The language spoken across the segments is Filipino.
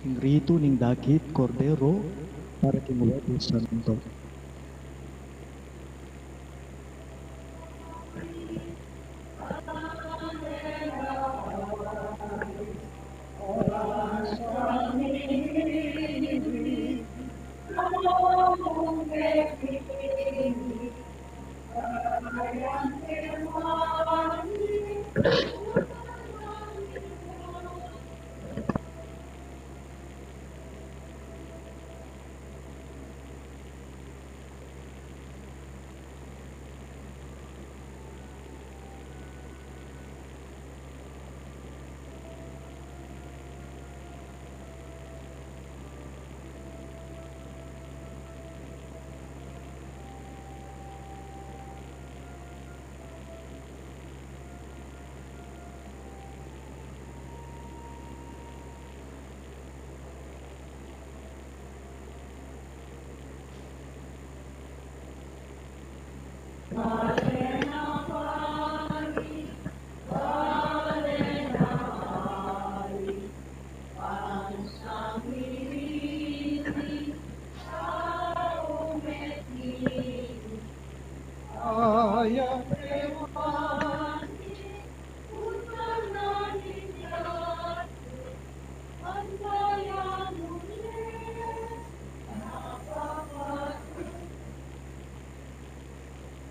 ing rito ning dagit kordero para king Huwebes Santo.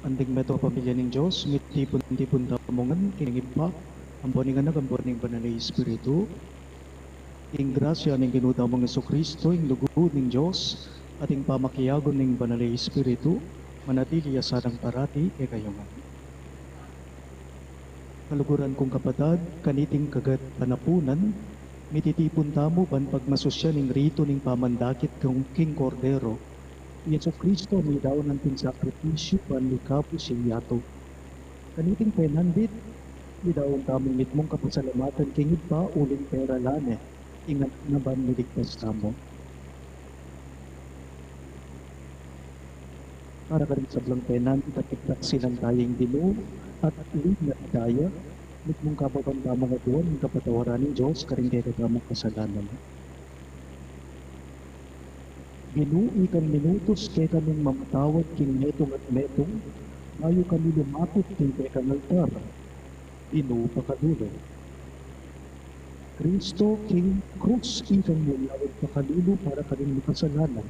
Anting meto pamilya ng Diyos, mitipon-tipon tamongan, kinangipa, ang boning anak, ang boning banal na Espiritu, ing grasya ng ginudamang Jesucristo, ing lugod ng Diyos, at ing pamakiyagon ng banal na Espiritu, manatili asadang parati e kayongan. Kaluguran kong kapatad, kaniting kagat panapunan, mititipon tamo ban pagmasosya ng rito ng pamandakit kong King Cordero, Yesu Kristo may daw ng pinsakripisyo ban likapo siya yato. Kaniting penandit, may daw ang tamang mitmong kapasalamatan kingid pa uling pera lane, ingat na ban niligtas tamo. Para ka rin sa blang penandit at iktak silang tayong dino at uling na daya, mitmong kapapandamang atuan ng kapatawaran ng Diyos karing kaya katamang kasalanan. Ginui kan minutos kay kaming mamatawad king metong at metong, ayo kami lumapit king kay kang altar. Inu pakadulo. Kristo king krus ikang mulawad pakadulo para kaming makasalanan.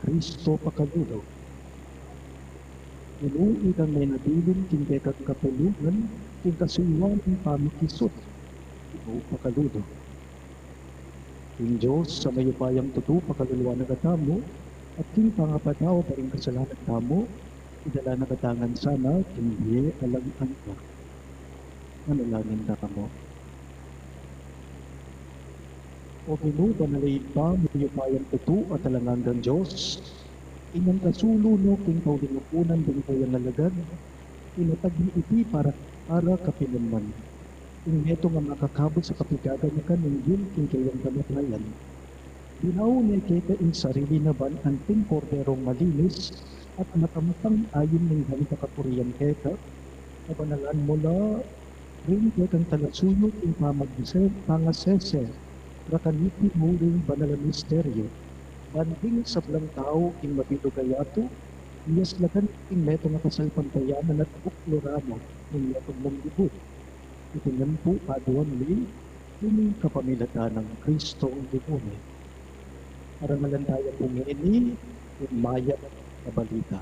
Kristo pakadulo. Ginui kang may nabilin king kay kang kapulungan, king kasuiwan ng pamikisot. Inu pakadulo. King Diyos sa mayupayang tutu pakaluluwa na katamo at king pangapataw pa rin kasalanan tamo, idala na katangan sana, king diye alam ka. Manalangin tamo. O ginuda na laid pa, mayupayang tutu at alangang Diyos, inyang kasulo no king paulinupunan din kayang nalagad, inatagli iti para kapinunman. Kung neto nga makakabot sa kapigagan na kanunggil king kayang kamatayan. Dinaw na kita in sarili na ban anting korderong malinis at matamatang ayon ng ganita kapuriyan keta, na banalan mula rin kekang talasuyot in pangasese, rakaniti muling banalan misteryo, banding sa blang tao king mabilugayato, iyas lagan king neto nga kasalpantayanan at bukloramo ng yatong mong dibut. Itingan po aduan li, yung kapamilata ng Kristo ang dibuni. Arangalan tayo kung ini, yung maya na balita.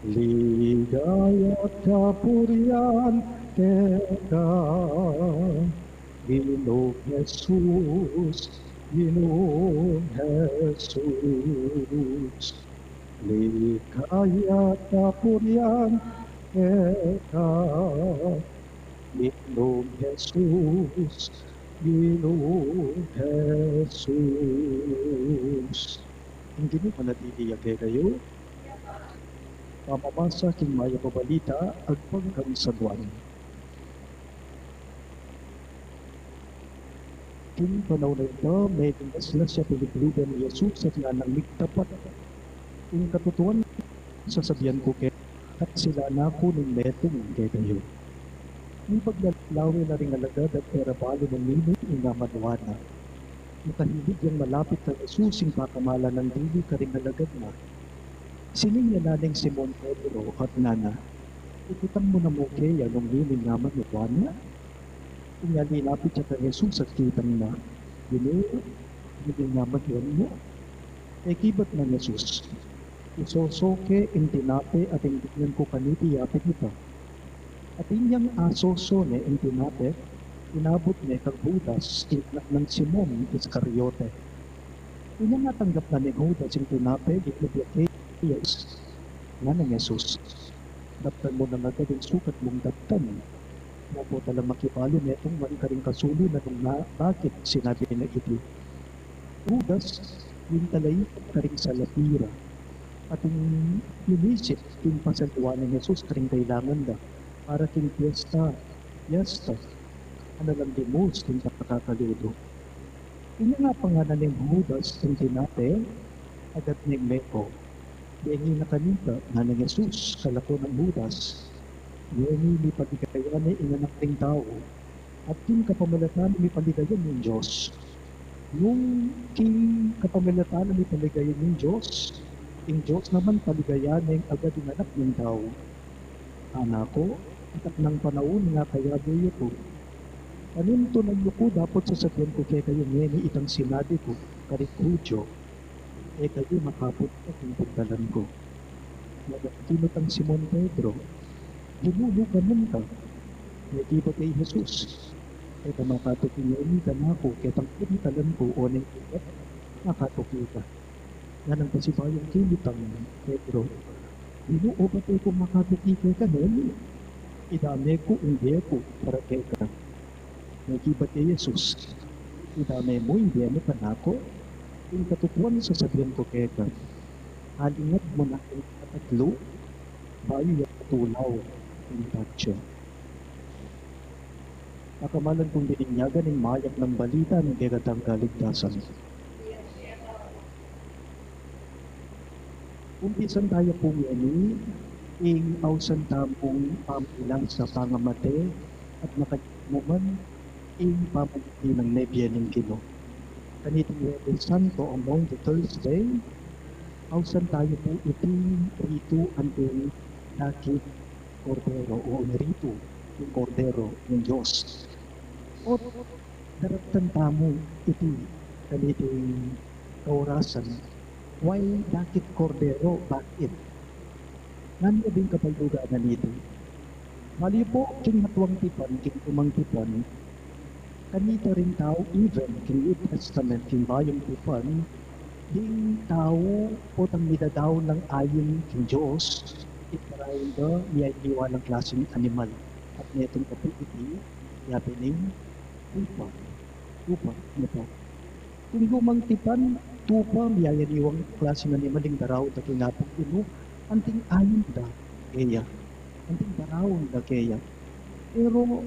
Ligaya at kapurian, keka, Ginoong Jesus, Ginoong Jesus. Ligaya at kapurian, keka, Ginoong Jesus, Ginoong Jesus. Hindi mo manatili kayo, pamamasa king maya pabalita, agpagkang sagwan. King panaw na ito, may tinasla siya pinipiligan ni Jesus at nga nang ligtapat. King katutuan, sasabihan ko kayo, at sila na ako ng metong kayo. May paglalawi na rin alagad at erabalo ng nino inamanuana. Makahilig yang malapit kay Jesus sing pakamala ng dili karing nalagad na. Sining nalaning Simon Pedro at Nana, ikutang mo na mo kaya nung liling naman ni Juana. Inyali lapit siya kay Jesus at kitang na, Ginoo, liling naman yun mo. Kay kibat na Jesus, isosoke intinape at ingdingan ko kaniti yapit ito. At inyang asoso ne intinape, inabot ne kag Judas, inak ng Simon Iscariote. Inyang natanggap na ni Judas intinape, itlubiyake, yes, nga ng Jesus. Daptan mo na nga din sukat mong daptan. Napo talang makipalo netong man karing kasulo na nung bakit sinabi na ito. Judas, yung talay karing sa lapira. At yung inisip, yung pasalwa ni Jesus karing kailangan da. Para king piyesta, ano lang di mo, yung pakakaludo. Yung nga pangalan ng Judas, yung tinate, agad ng meko. Yengi na kanita, na ng Jesus, kalako ng Judas. Yengi ni paligayan ni inanak ng tao. At yung kapamalatan ni paligayan ng Diyos. Yung king kapamalatan ni paligayan ng Diyos, yung Diyos naman paligayan ng agad yung anak ng tao. Anako, itak ng panahon nga kaya doyo ko. Kaninto ng yuko dapat sasabyan ko kaya kayo ngeni itang sinabi ko, karikudyo, kayo makapot at yung pagdalan ko. Nagatinot ang Simon Pedro, ginulo ka nun ka, nagiba kay Jesus. Kaya makatukin ngeni ka na ako, kaya tang pinitalan ko o nang ibat, makatukin ka. Yan ang pasibayang kilitang Pedro. Ginuo ba tayo kung makatukin ka nun? Idame ko, hindi ko, para kaya ka. Nagiba kay Jesus. Idame mo, hindi mo ka na ako. Yung katutuan sa sabihan ko kaya ka, halingat mo na ang katatlo, bayo yung tulaw, yung tatsyo. Nakamalan kong bininyagan ng mayak ng balita ng kagatang kaligtasan. Umpisan tayo po ngani, ing ausan tamong pamilang sa pangamate at makalimuman ing pamagiti ng nebya ng Kino. Kanitong Webes Santo among the Thursday, ausan tayo po iting rito anting dakit kordero o rito yung kordero ng Diyos. O daratan tamo iti kanitong kaurasan, why dakit kordero, bakit? Nanya din kapalduga na nito. Mali po, king matuwang tipan, king umang tipan, kanita rin tao, even king New Testament, king bayang tipan, ding tao po tang midadaw ng ayon king Diyos, itarayin ba, niyayliwa ng klaseng animal. At netong kapititi, yapining, tupa, nito. Kung lumang tipan, tupa, niyayliwang klaseng animal, yung daraw, at kinapag ino, anting ayon da, kaya. Anting darawang da, kaya. Pero,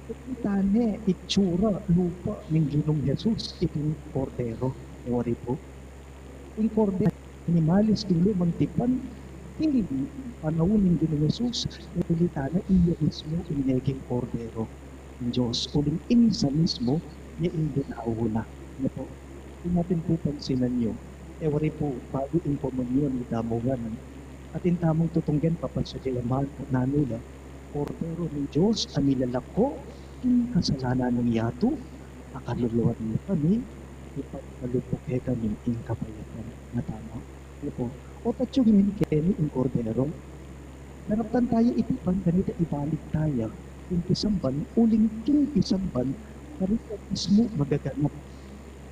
itane, itsura, lupa, ng Ginong Jesus, itong kordero, wari po. Yung kordero, animalis, yung lumang tipan, hindi panahon ng Ginong Jesus, itulitana, iya mismo, ineging kordero ng Diyos. Uling insa mismo, niya inginaw na. Ano po? Kung natin po pansinan nyo, wari po, bago in komunyon, itamugan, at intamong tutunggan papansadyamahan po nanula, kordero ng Diyos, ang nilalako, yung kasalanan ng yato, akaluluwan na kami, ipagkalupok kami yung kapayatan na tama. Ano po? O tatyong yun kemi yung kordero, naraptan tayo itipan, ganito ibalik tayo, yung pisamban, uling king pisamban, karito mismo magaganap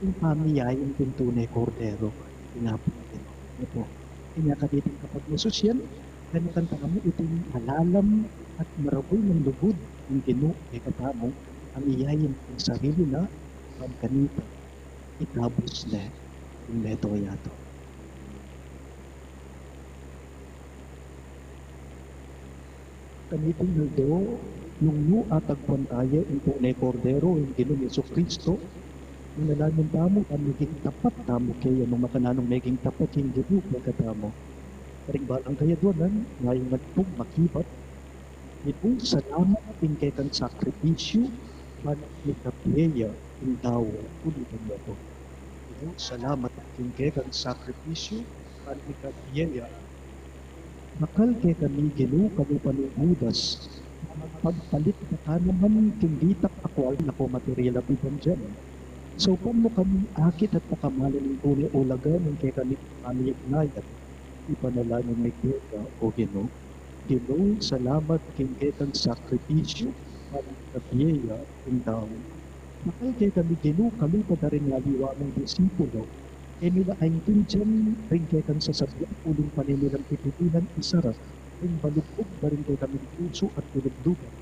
yung pamiyayang pintunay kordero, pinapin natin. Ano po? Inyakaditin kapag masusyan, ganitan ka mo itong malalam at maraboy ng lubod ng Ginoo ay katamo ang iyayin ng sarili na pagkanita itabos na yung neto yato. Kaniting naldo, nung atagpan tayo yung tunay kordero, yung Ginoo Yesu Kristo, yung nalamin tamo, ang maging tapat tamo kaya nung makananong maging tapat yung Ginoo pagkatamo. Karing balang kaya doon, ngayong nagpong makibat, itong salamat in kay kang sakripisyo, manang ikapiya yung tao, ulitan mo ito. Ito, salamat king kang sakripisyo, panikatiyeya. Bakal kay kami ginu kami panubudas. Pagpalit na ka naman king ditak ako na ko material abigan dyan. So, paano kami akit at pakamalan ng tunay ulagan ng kay kami panayag-nayag? Ipanalangin may kaya o Ginoo. Ginoo, salamat king kang sakripisyo, panikatiyeya, ing tao. Bakal kay kami Ginoo kami pa rin laliwa ng disipulo. E nila ay tindiyan rin kay kan sasabihan uling paninilang pipilinan isarap ring balugog na rin kay kami puso at tulugdugan.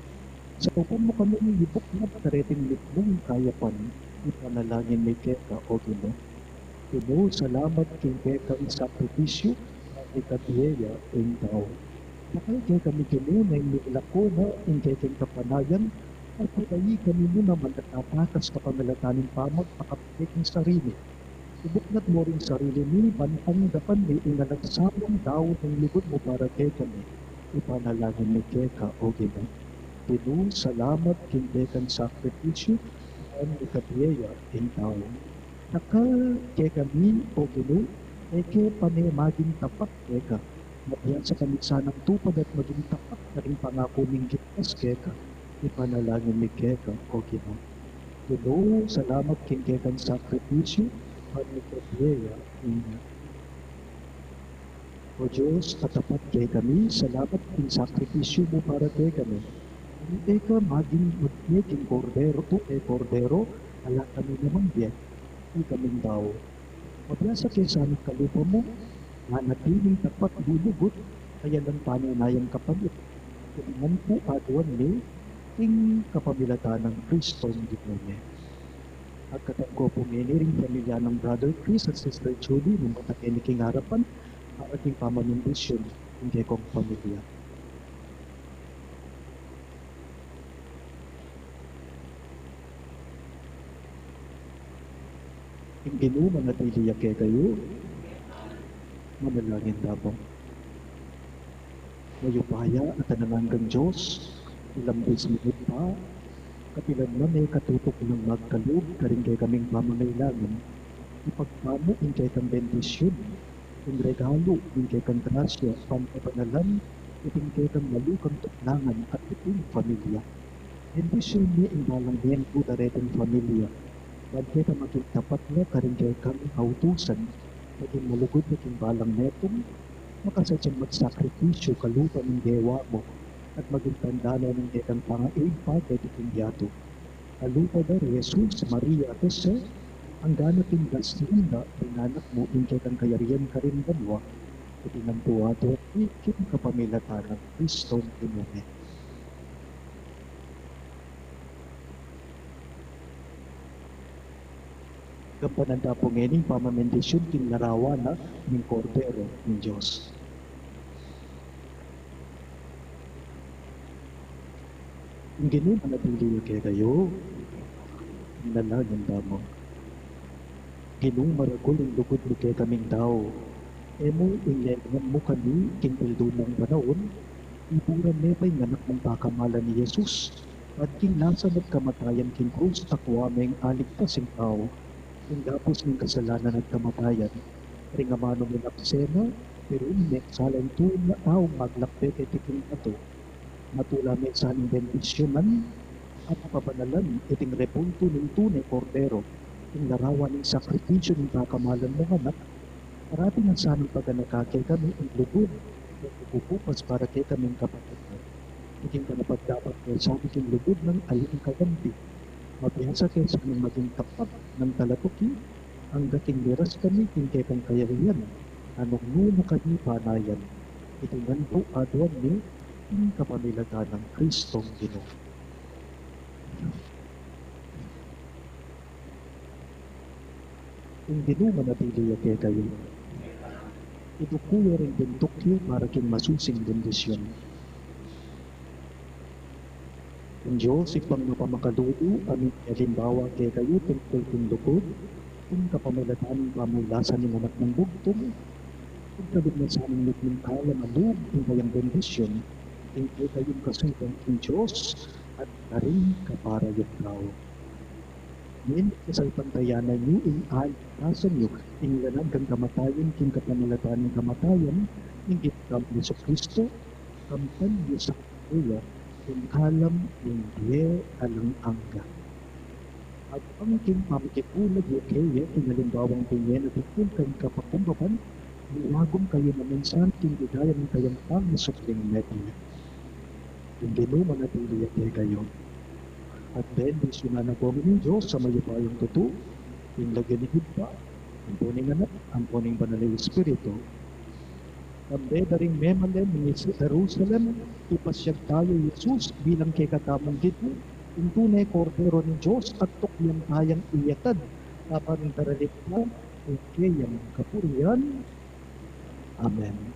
Sa upang mo kami nilibok na patareting litmong kayapan, ipanalangin may keka o Ginoo. Ginoo, salamat king keka ang sakripisyo at ikatiyeya ing tao. Bakal kay kami Ginoo na inilako na ing kay kapanayan at patayi kami mo naman at napakas kapamilataning pamag pakapit ng sarili. Ibuklat mo rin sarili ni bantang dapan ni inalagsamang daw ng lugod mo para kay kami. Ipanalangin ni Keka o Ginoo. Ginoo, salamat king Kekan sakripisyo at ikatiyeya ing tao. Nakal kay kami o Ginoo, eke panay maging tapat Keka. Matiyan sa kamisanang tupad at maging tapat na rin pangako ng gitas Keka. Ipanalangin ni Keka o Ginoo. Ginoo, salamat king Kekan sakripisyo panikatiyeya ing O Diyos, katapat kay kami, salamat king sakripisyo mo para kay kami. Hindi ka maging magiging kordero to kay kordero, ala kami naman diyan, di kaming tao. Mabiyasa kay sa aming kalupa mo, na natiling tapat lulugot, kaya lang pananayang kapalit. Kailangan po aduan ni, king kapamilatan ng Kristo ng Ginoo. At katangko po ring pamilya ng Brother Chris at Sister Judy ng matakiniking harapan ang ating pamanindisyon hindi kong pamilya. Ang Ginoo manatili kay kayo, manalangin dabang. Mayupaya at anananggang Diyos, ilambis minit pa, kapilan na may katutok ng magkalog, karing kay kaming pamangailangan, ipagpamo in kay kang bendisyon, in regalo in kay kang grasya, pampapanalan, iting kay kang malukang tuklangan at iting pamilya. Bendisyon niya in balang niyan po daretong pamilya, wag kay ka maging tapat na karing kay kang kautusan, maging malugod maging balang netong, makasadyang magsakripisyo kalupa ng dewa mo, at maging tandana ng dekang pangaig pa kay Tikindiato. Kalupa na Jesus, Maria at Jose, ang ganating gastinda, pinanak mo in kang kayarian ka rin banwa, itinantuwato at ikin kapamilatan ng Kristo ng Ginoo. Gampananda po ngayon pamamendisyon king larawan na ng kordero ng Diyos. Ang Ginoo manatili kay kayo, nalagyan mo. Ginoo maragol ang lugod mo kay kaming tao. Emo inlegan mo kami king pildunang panahon, iburan nepay nganak mong pakamalan ni Jesus, at king nasan at kamatayan king krus takwa meng aligtas ang tao, king gapos ng kasalanan at kamatayan, ringamano mo naksena, pero inek salang tuwing na tao maglakpe kay tiking ato, matula may saling bendisyonan at pabanalan iting repunto ng tunay kordero, yung larawan ng sakripisyo ng kakamalan mo anak, parating ang saming pagkanakakay kami ang lugod at pupupas para kay kaming kapatid. Iting kanapagdapat kay sa aming lugod ng aling kagampi. Mabiyasa kay sa aming maging tapat ng talatuki, ang dating liras kami king kay kang kayariyan, anong nuna kami panayan. Itingan po aduan ni king kapamilatan ng Kristong Ginoo. Ang Ginoo manatili kay kayo. Ito kuya rin bentukyo para king masusing bendisyon. Ang Diyos ipang mapamakaluto aming halimbawa kay kayo tungkol kong lukod, kung kapamilatan pamulasan ng anak ng bugtong, kung kabit na sa aming lupin kala malug kung kayang bendisyon, kay kayong kasundan ng Diyos at karing kapara yung tao. Min sa pantayanan niyo ing alikasan niyo ing lanang kang kamatayon king kapanalatan ng kamatayan inggit kam Yesu Kristo kamtan niyo sa kuya ing kalam ing die alang angga. At ang king pamikikulag yu kaya ing halimbawang tingin at ikul kang kapakumbapan iwagom kayo na minsan king bigaya ng kayang pangisukling media. Yung ginuman at iliyak kayo. At bendisyona na po ng Diyos sa mayupayong totoo, yung laganigid pa, ang puning anak, ang puning banal na Espiritu. Kambe daring memalen ni Jerusalem, ipasyag tayo Jesus bilang kay katamang gito, yung tunay kordero ni Diyos at tukyang tayang iyatad, tapan daralit na, kayang kapurihan. Amen.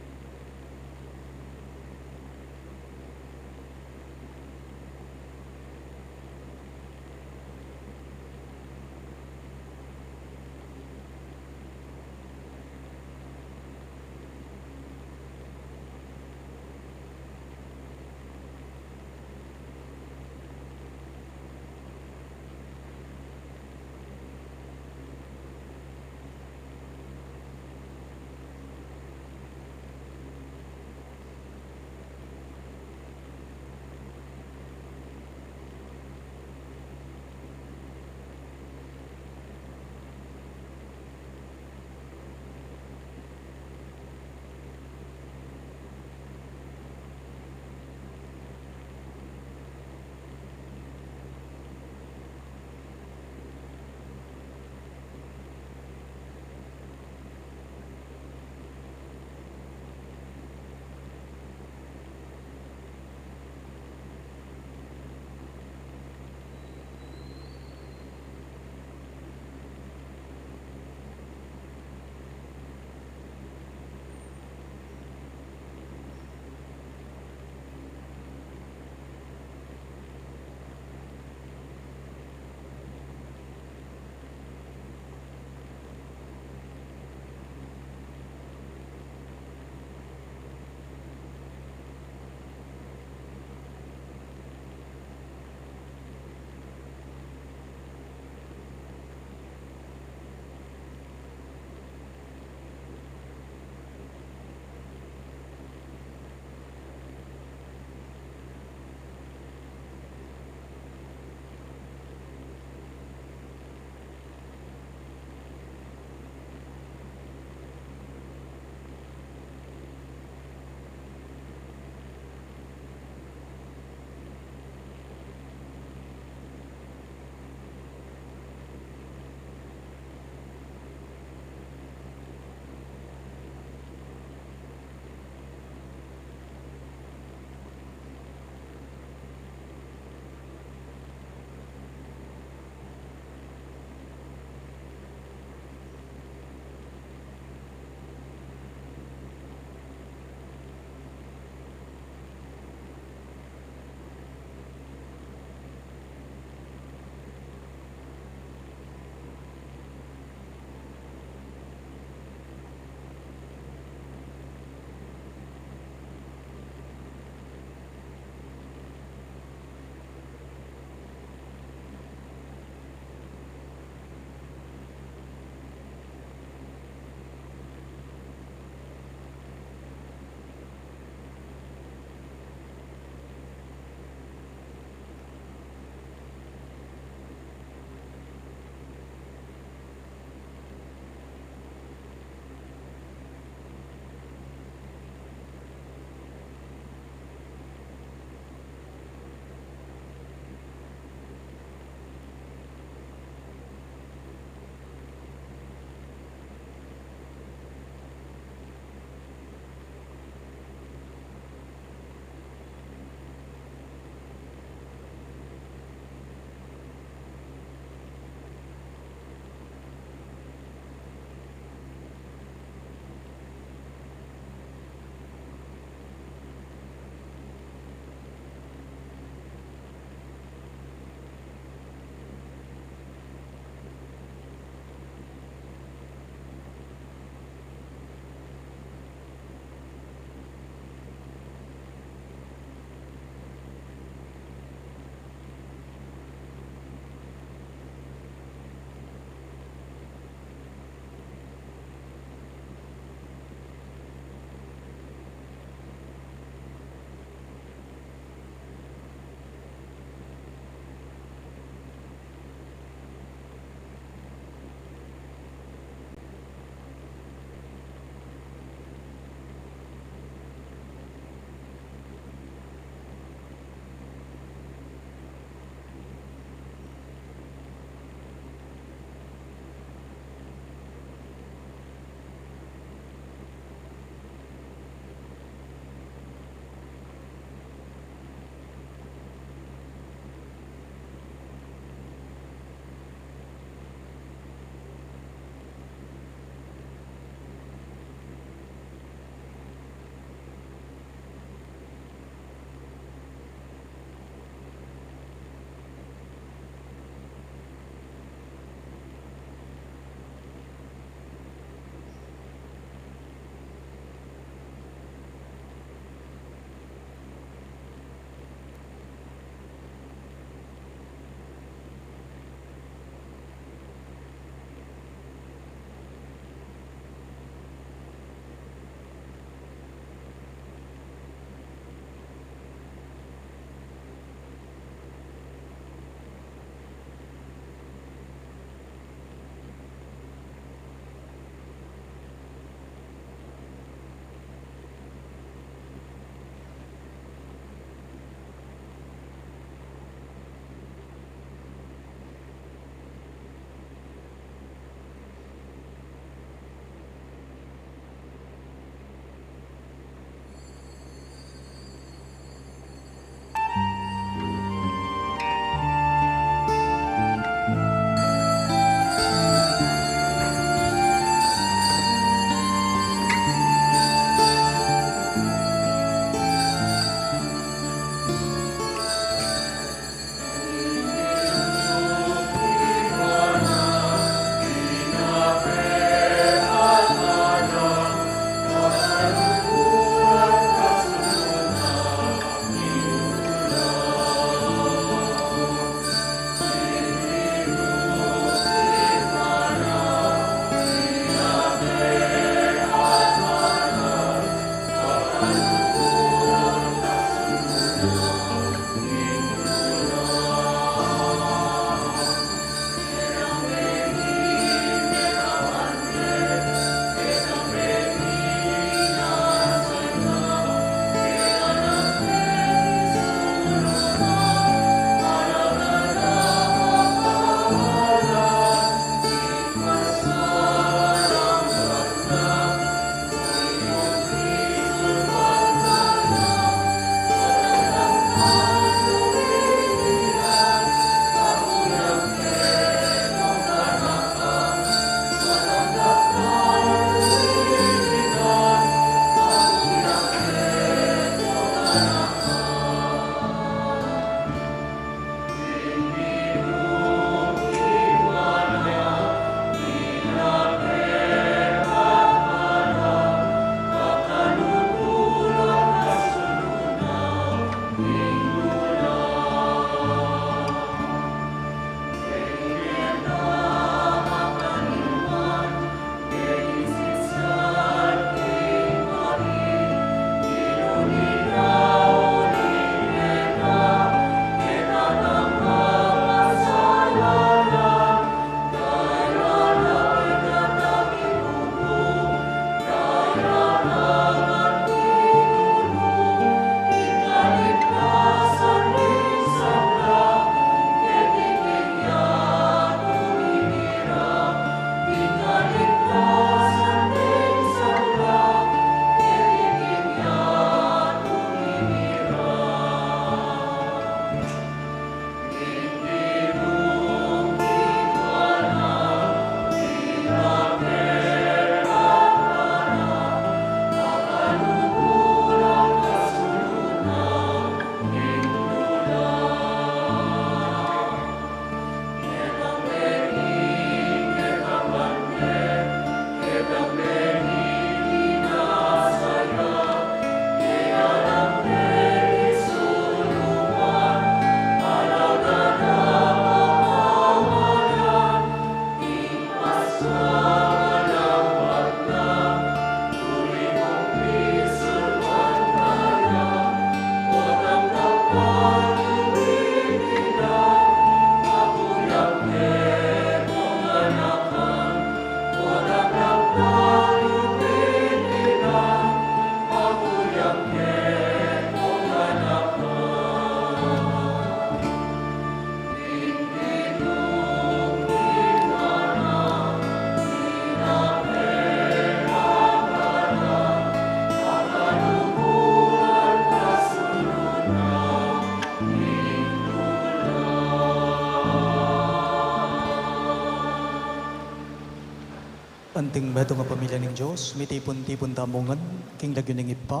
ting beto nga pamilya ning Dios, mitipon-tipon tamongan, king lagyo ning ipa,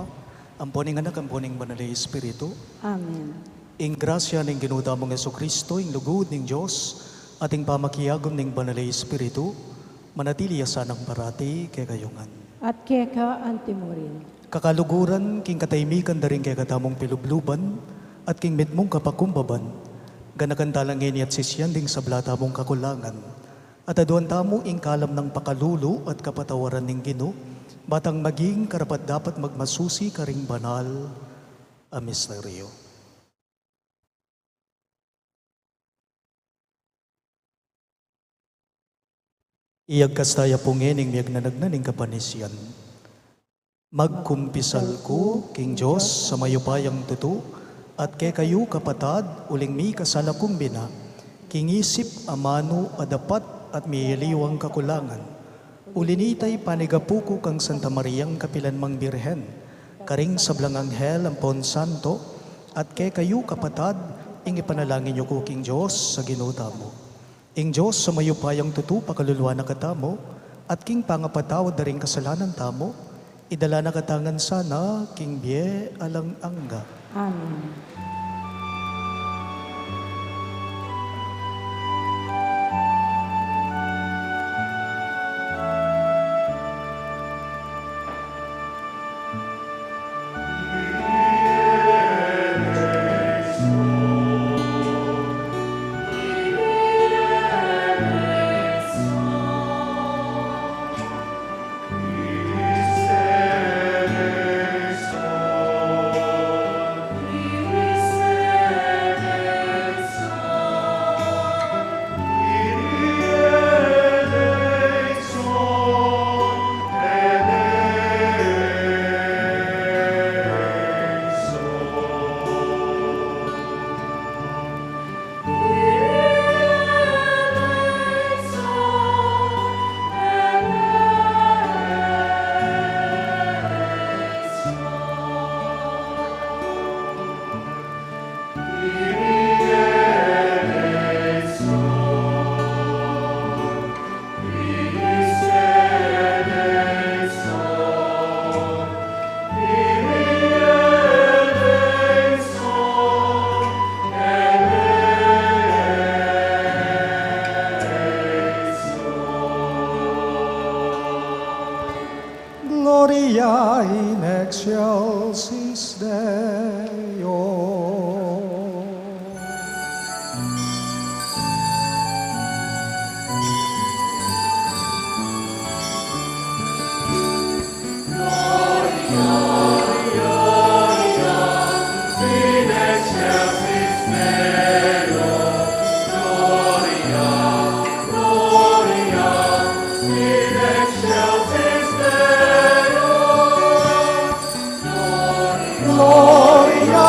amponing anak, amponing banal na Espiritu, Amen. ing grasya ning ginuda mong Kristo, ing lugod ning Dios, ating pamakiyagom ning banal na Espiritu, manatili asanang parati kay kayungan. At keka antimurin. Kakaluguran, king kataymikan da rin kay katamong pilubluban, at king mitmong kapakumbaban, ganakantalangin at sisyan ding sa blata mong kakulangan, at aduan tamo ing kalam ng pakalulo at kapatawaran ning Ginoo, batang maging karapat dapat magmasusi karing banal a misteryo. Iyag kastaya pungening miyag nanagnaning kapanisyan. Magkumpisal ko, King Diyos, sa mayupayang tutu, at kay kayo kapatad, uling mi kasalakong bina, kingisip amano adapat at miyiliwang kakulangan. Ulinitay panigapuko kang Santa Mariang Kapilanmang Birhen, karing sablang anghel ampon santo, at kay kayo kapatad, ing ipanalangin niyo ko, King Diyos, sa ginuta mo. Ing Diyos, sa mayupayang tutu, pakaluluwa na katamo, at king pangapatawad na rin kasalanan tamo, idala na katangan sana, king bie alang angga. Amen. Gloria in excelsis Deo. Gloria,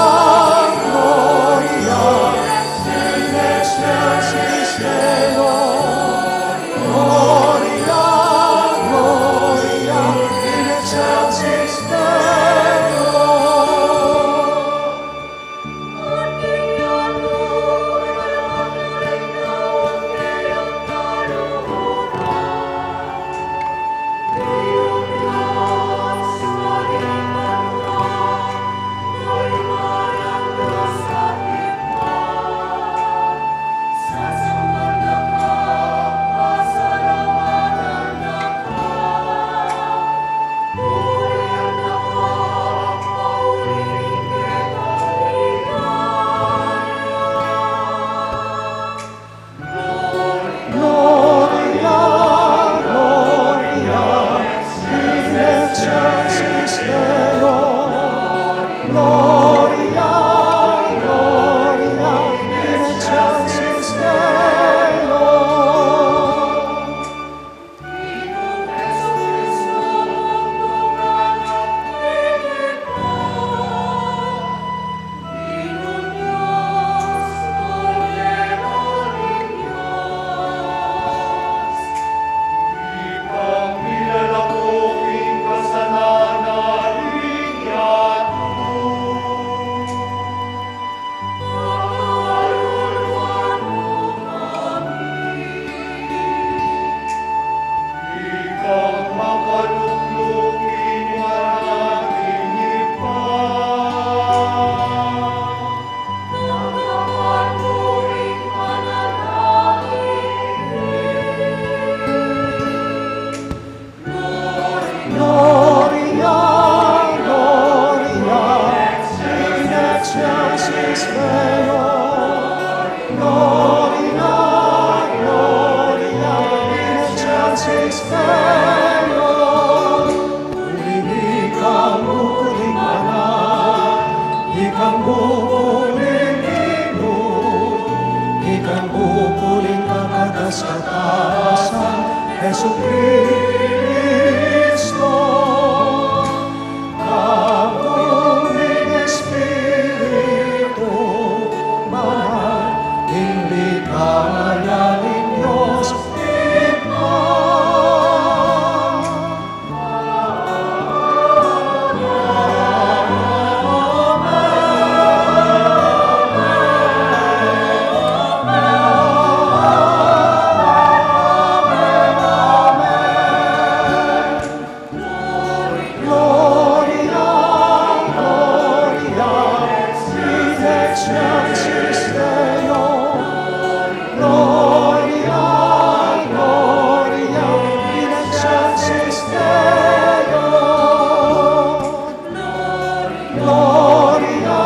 Gloria,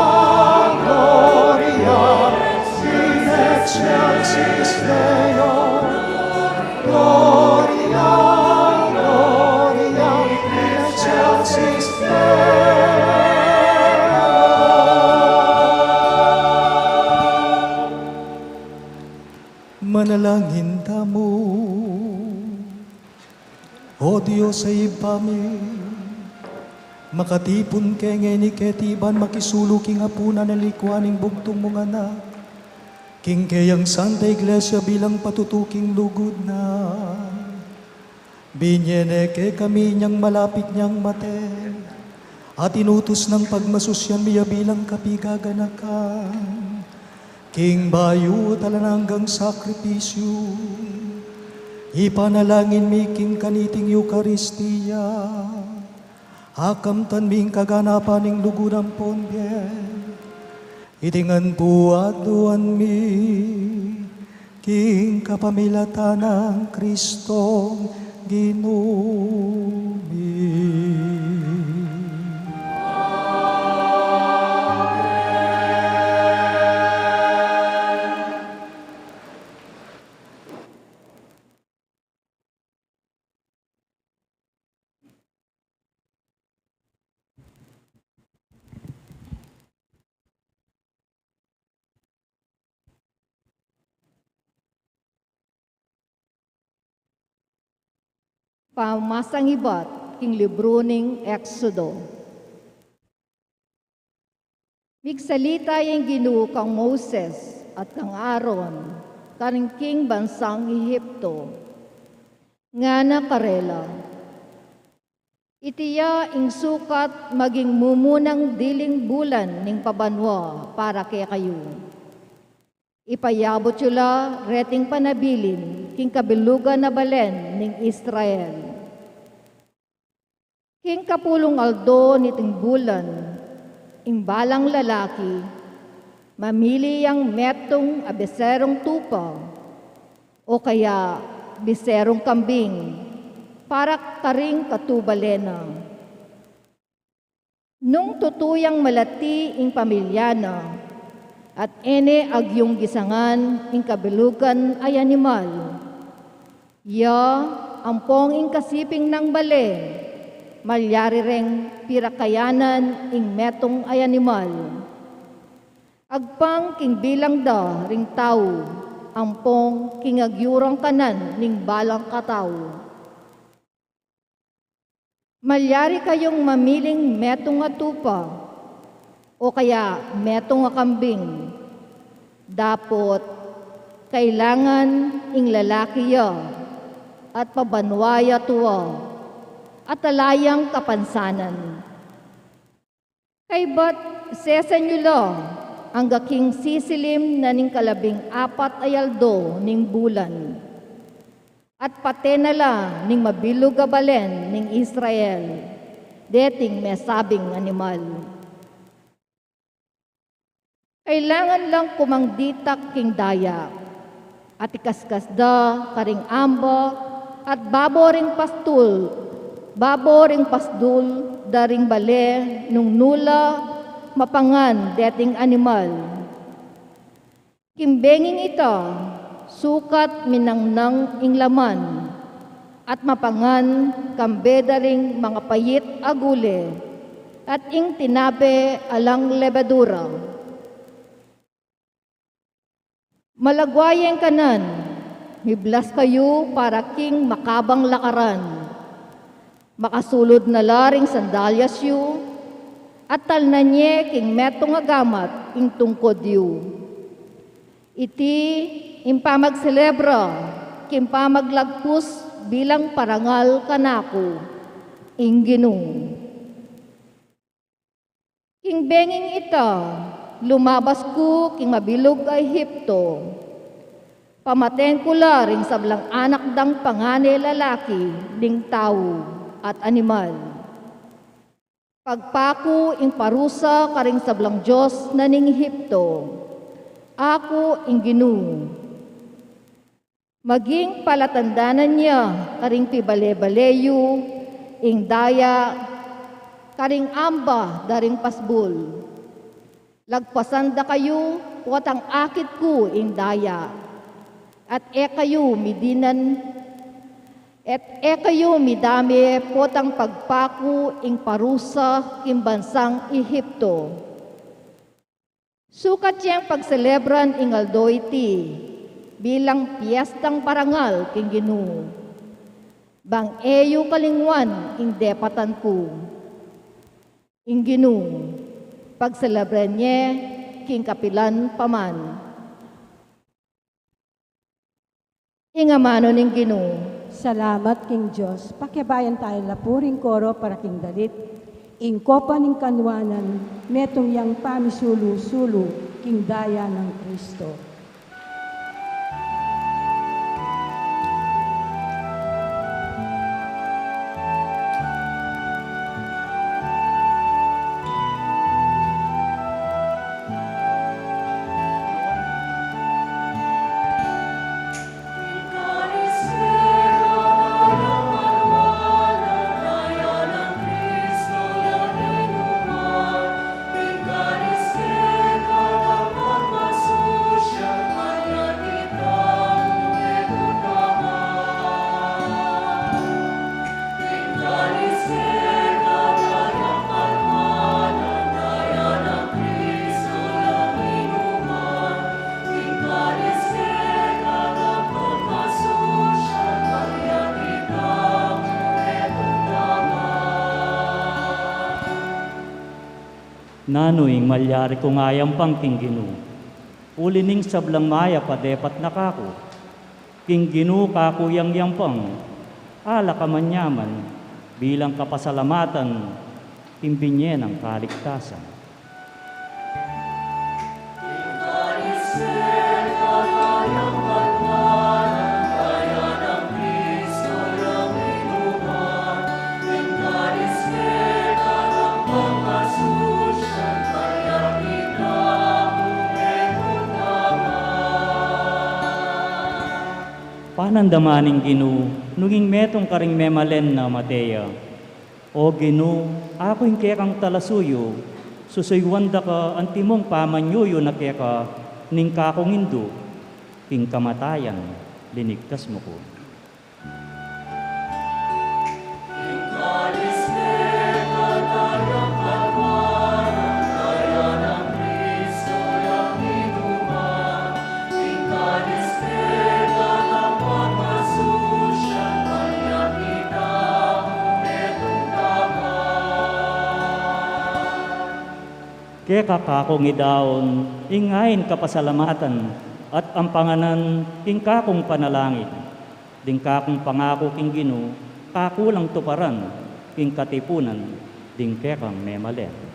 Gloria, in excelsis Deo. Gloria, Gloria, in excelsis Deo. Manalangin tamo, O Diyos sa ibami, makatipon kay ni ketiban makisulu king apuna na likwaning bugtong mga anak. King kayang Santa Iglesia bilang patutuking lugod na. Binyene kay kami niyang malapit niyang mate. At inutos ng pagmasusyan miya bilang kapigaganakan. King bayo talananggang sakripisyo. Ipanalangin mi king kaniting Eucharistia. Hakam tanming kaganapan ng lugudang pondyen. Itingan puatuan mi king kapamilatan ng Kristong Ginumi. Pamasangibat king libro ning Exodo. Migsalita yung Ginoo kang Moses at kang Aaron, kaning king bansang Ehipto. Nga na karela. Itiya ing sukat maging mumunang diling bulan ning pabanwa para kay kayo. Ipayabot yula reting panabilin king kabilugan na balen ning Israel. King kapulong aldo niting bulan, ing balang lalaki, mamili yang metong abeserong tupa o kaya biserong kambing para karing katubalena. Nung tutuyang malati ing pamilyana at ene agyong gisangan ing kabilugan ay animal, ya ampong ing kasiping ng bale, malyari reng pirakayanan ing metong ay animal. Agpang king bilang da ring tao, ampong king agyurang kanan ning balang katao. Malyari kayong mamiling metong nga tupa o kaya metong nga kambing. Dapot kailangan ing lalaki ya at pabanwaya tuwa at alayang kapansanan. Kay ba't sesan nyo lo ang gaking sisilim na ning 14 ay aldo ning bulan. At pate na la ning mabilog a balen ning Israel, deting mesabing animal. Kailangan lang kumangditak king daya, at ikaskas da karing amba at baboring pasdul daring bale nung nula mapangan deting animal. Kimbenging ita, sukat minangnang ing laman, at mapangan kambedaring mga payit agule, at ing tinabe alang lebadura. Malagwayeng kanan, miblas kayo para king makabang lakaran. Makasulod na laring sandalyas yu, at talnanye king metong agamat ing tungkod yu. Iti impamagselebra, kimpamaglagpus bilang parangal kanako, ing Ginoo. King benging ita, lumabas ko king mabilog ay Ehipto. Pamaten ko la ring sablang anak dang pangane lalaki, ding tao at animal. Pagpako ing parusa karing sablang Diyos na ning Ehipto, ako ing Ginoo. Maging palatandanan niya karing pibale-baleyo, ing daya, karing amba daring pasbul. Lagpasan da kayo, puwatang akit ko ing daya. At kayo midinan, kayo midami puwatang pagpaku ing parusa ing bansang Ehipto. Sukat siyang pagselebran ing aldoyti bilang piyestang parangal king Ginoo. Bang eyo kalingwan ing depatan ko. Ing Ginoo, pagselebran niya king kapilan paman. Ing amano ning Ginoo. Salamat king Diyos. Pakibayan tayo lapuring koro para king dalit. Ingkopa ning kanwanan, metong yang pamisulu-sulu, king daya ng Kristo. Nanoing malyari ko ngayang pang king Ginoo. Ulining sablang maya padepat na kako. King Ginoo kako yang pang. Ala kamanyaman bilang kapasalamatan timbinye ng kaligtasan. Panandamaning Ginoo, nunging metong karing memalen na Matea. O Ginoo, ako yung kekang talasuyo, susuywanda ka ang timong pamanyuyo na keka, ning kakong indo, king kamatayan, linigtas mo ko. Kaya kakakong idaon, ingayin kapasalamatan, at ang panganan, king kakong panalangin. Ding kakong pangako king Ginoo, kakulang tuparan, king katipunan, ding kekang memalen.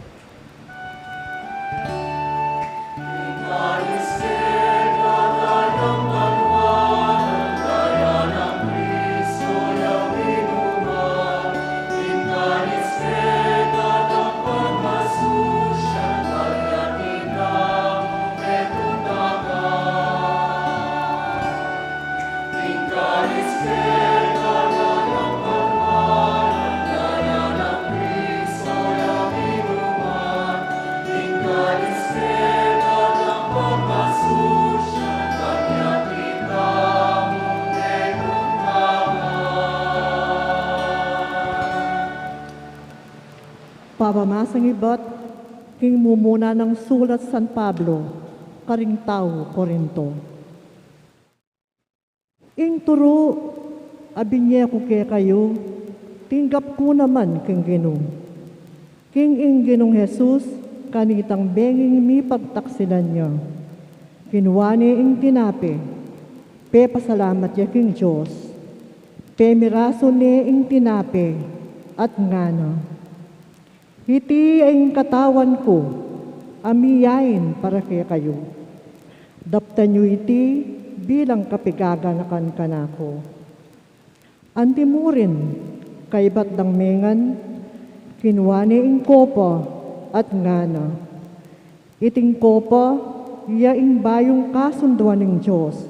Papamasang iba't king mumuna ng sulat San Pablo, karing tao Korinto. Ing turo, abinye ko kaya kayo, tinggap ko naman king Ginoo. King ing Ginong Jesus, kanitang benging mi pagtaksilan niya. Kinuwani ing tinapi, pe pasalamat ya king Diyos. Pe miraso ni ing tinapi, at ngana. Iti ay katawan ko, amiyain para kaya kayo. Daptan nyo iti bilang kapigaganakan kanako. Antimurin, kay batdang mengan, kinuwani ing kopa at ngana. Iting kopa, iya ing bayong kasunduan ng Diyos,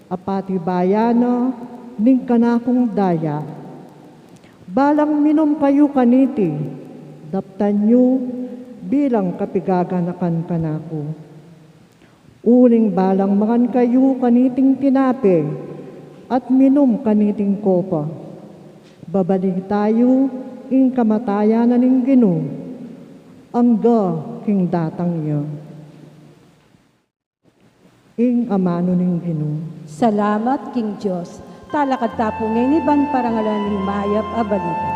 apati bayana ning kanakong daya. Balang minom kayo kaniti, daptan niyo bilang kapigaganakan kanako. Uling balang mangan kayo kaniting tinape at minom kaniting kopa. Babalik tayo ing kamatayan na ning Ginoo, angga king datang niya. Ing amano ning Ginoo. Salamat, King Diyos. Talakad tapo ngayon iban parangalan ng mayap a balita.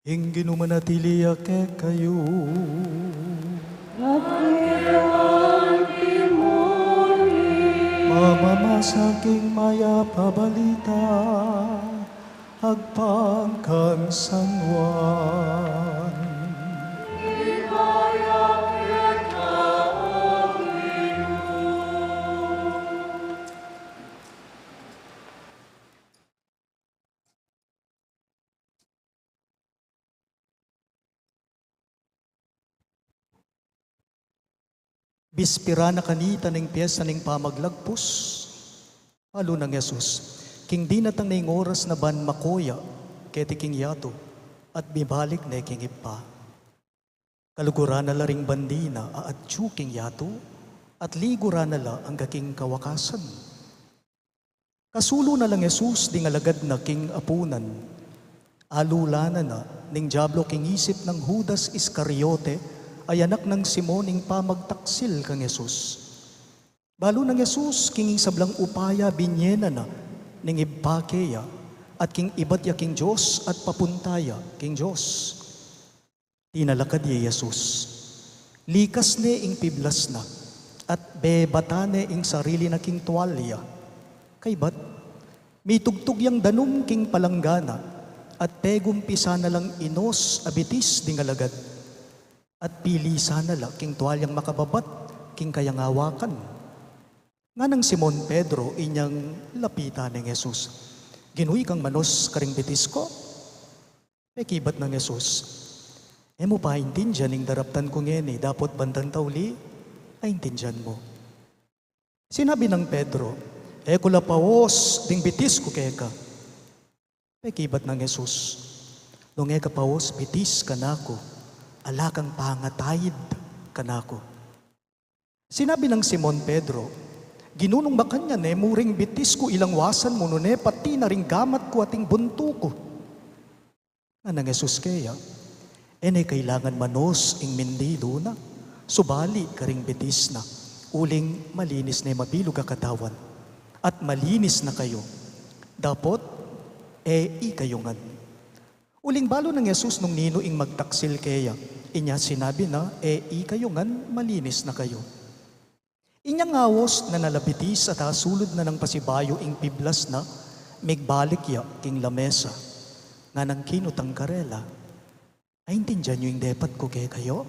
Ing ginumanatili ke kayo. At ilang Mamamasaking maya pabalita, agpangkang sanwan. Bispira na kanita ng piyesta ng pamaglagpos, palo ng Yesus, king di natang na oras na ban makoya, keti king yato, at bibalik na king ipa. Kaluguran na laring bandina, at king yato, at liguran na la ang kaking kawakasan. Kasulo na lang Yesus, ding alagad na king apunan, alulana na, ning Diablo king isip ng Judas Iscariote, ay anak ng Simoning pamagtaksil kang Yesus. Balo ng Yesus, king sablang upaya binyena na, ning ibakeya, at king ibat ya king Diyos, at papuntaya king Diyos. Tinalakad ya Yesus. Likas ne ing piblas na, at bebatane ing sarili na king tuwalya. Kaybat, may tugtog yang danum king palanggana, at pegumpisa na lang inos abitis ding alagad. At pili sana la, king tuwalyang makababat, king kayang awakan. Nga ng Simon Pedro, inyang lapita ng Yesus. Ginuy kang manos karing bitis ko. Pekibat ng Yesus. Mo pa intindihan ning daraptan ko ngeni, dapot bandang tauli, ay intindihan mo. Sinabi ng Pedro, kula pawos, ding bitis ko keka. Pekibat ng Yesus. Nung eka pawos, bitis ka na ako. Alakang pangatayid kanako. Sinabi ng Simon Pedro, ginunong ba kanya muring bitis ko ilang wasan mo nune, pati na ring gamat ko ating bunto ko. Nga nang Jesus kaya, ene kailangan manos ing mindilo na, subali karing bitis na, uling malinis na mabilog a katawan, at malinis na kayo. Dapot, ikayungan. Uling balo ng Jesus nung nino ing magtaksil kaya, inya sinabi na, ikayungan, malinis na kayo. Inyang ngawos na nalabitis at asulod na ng pasibayo ing piblas na, migbalik ya king lamesa, nga nang kinutang karela. Ay intindihan nyo yung depat ko kaya kayo?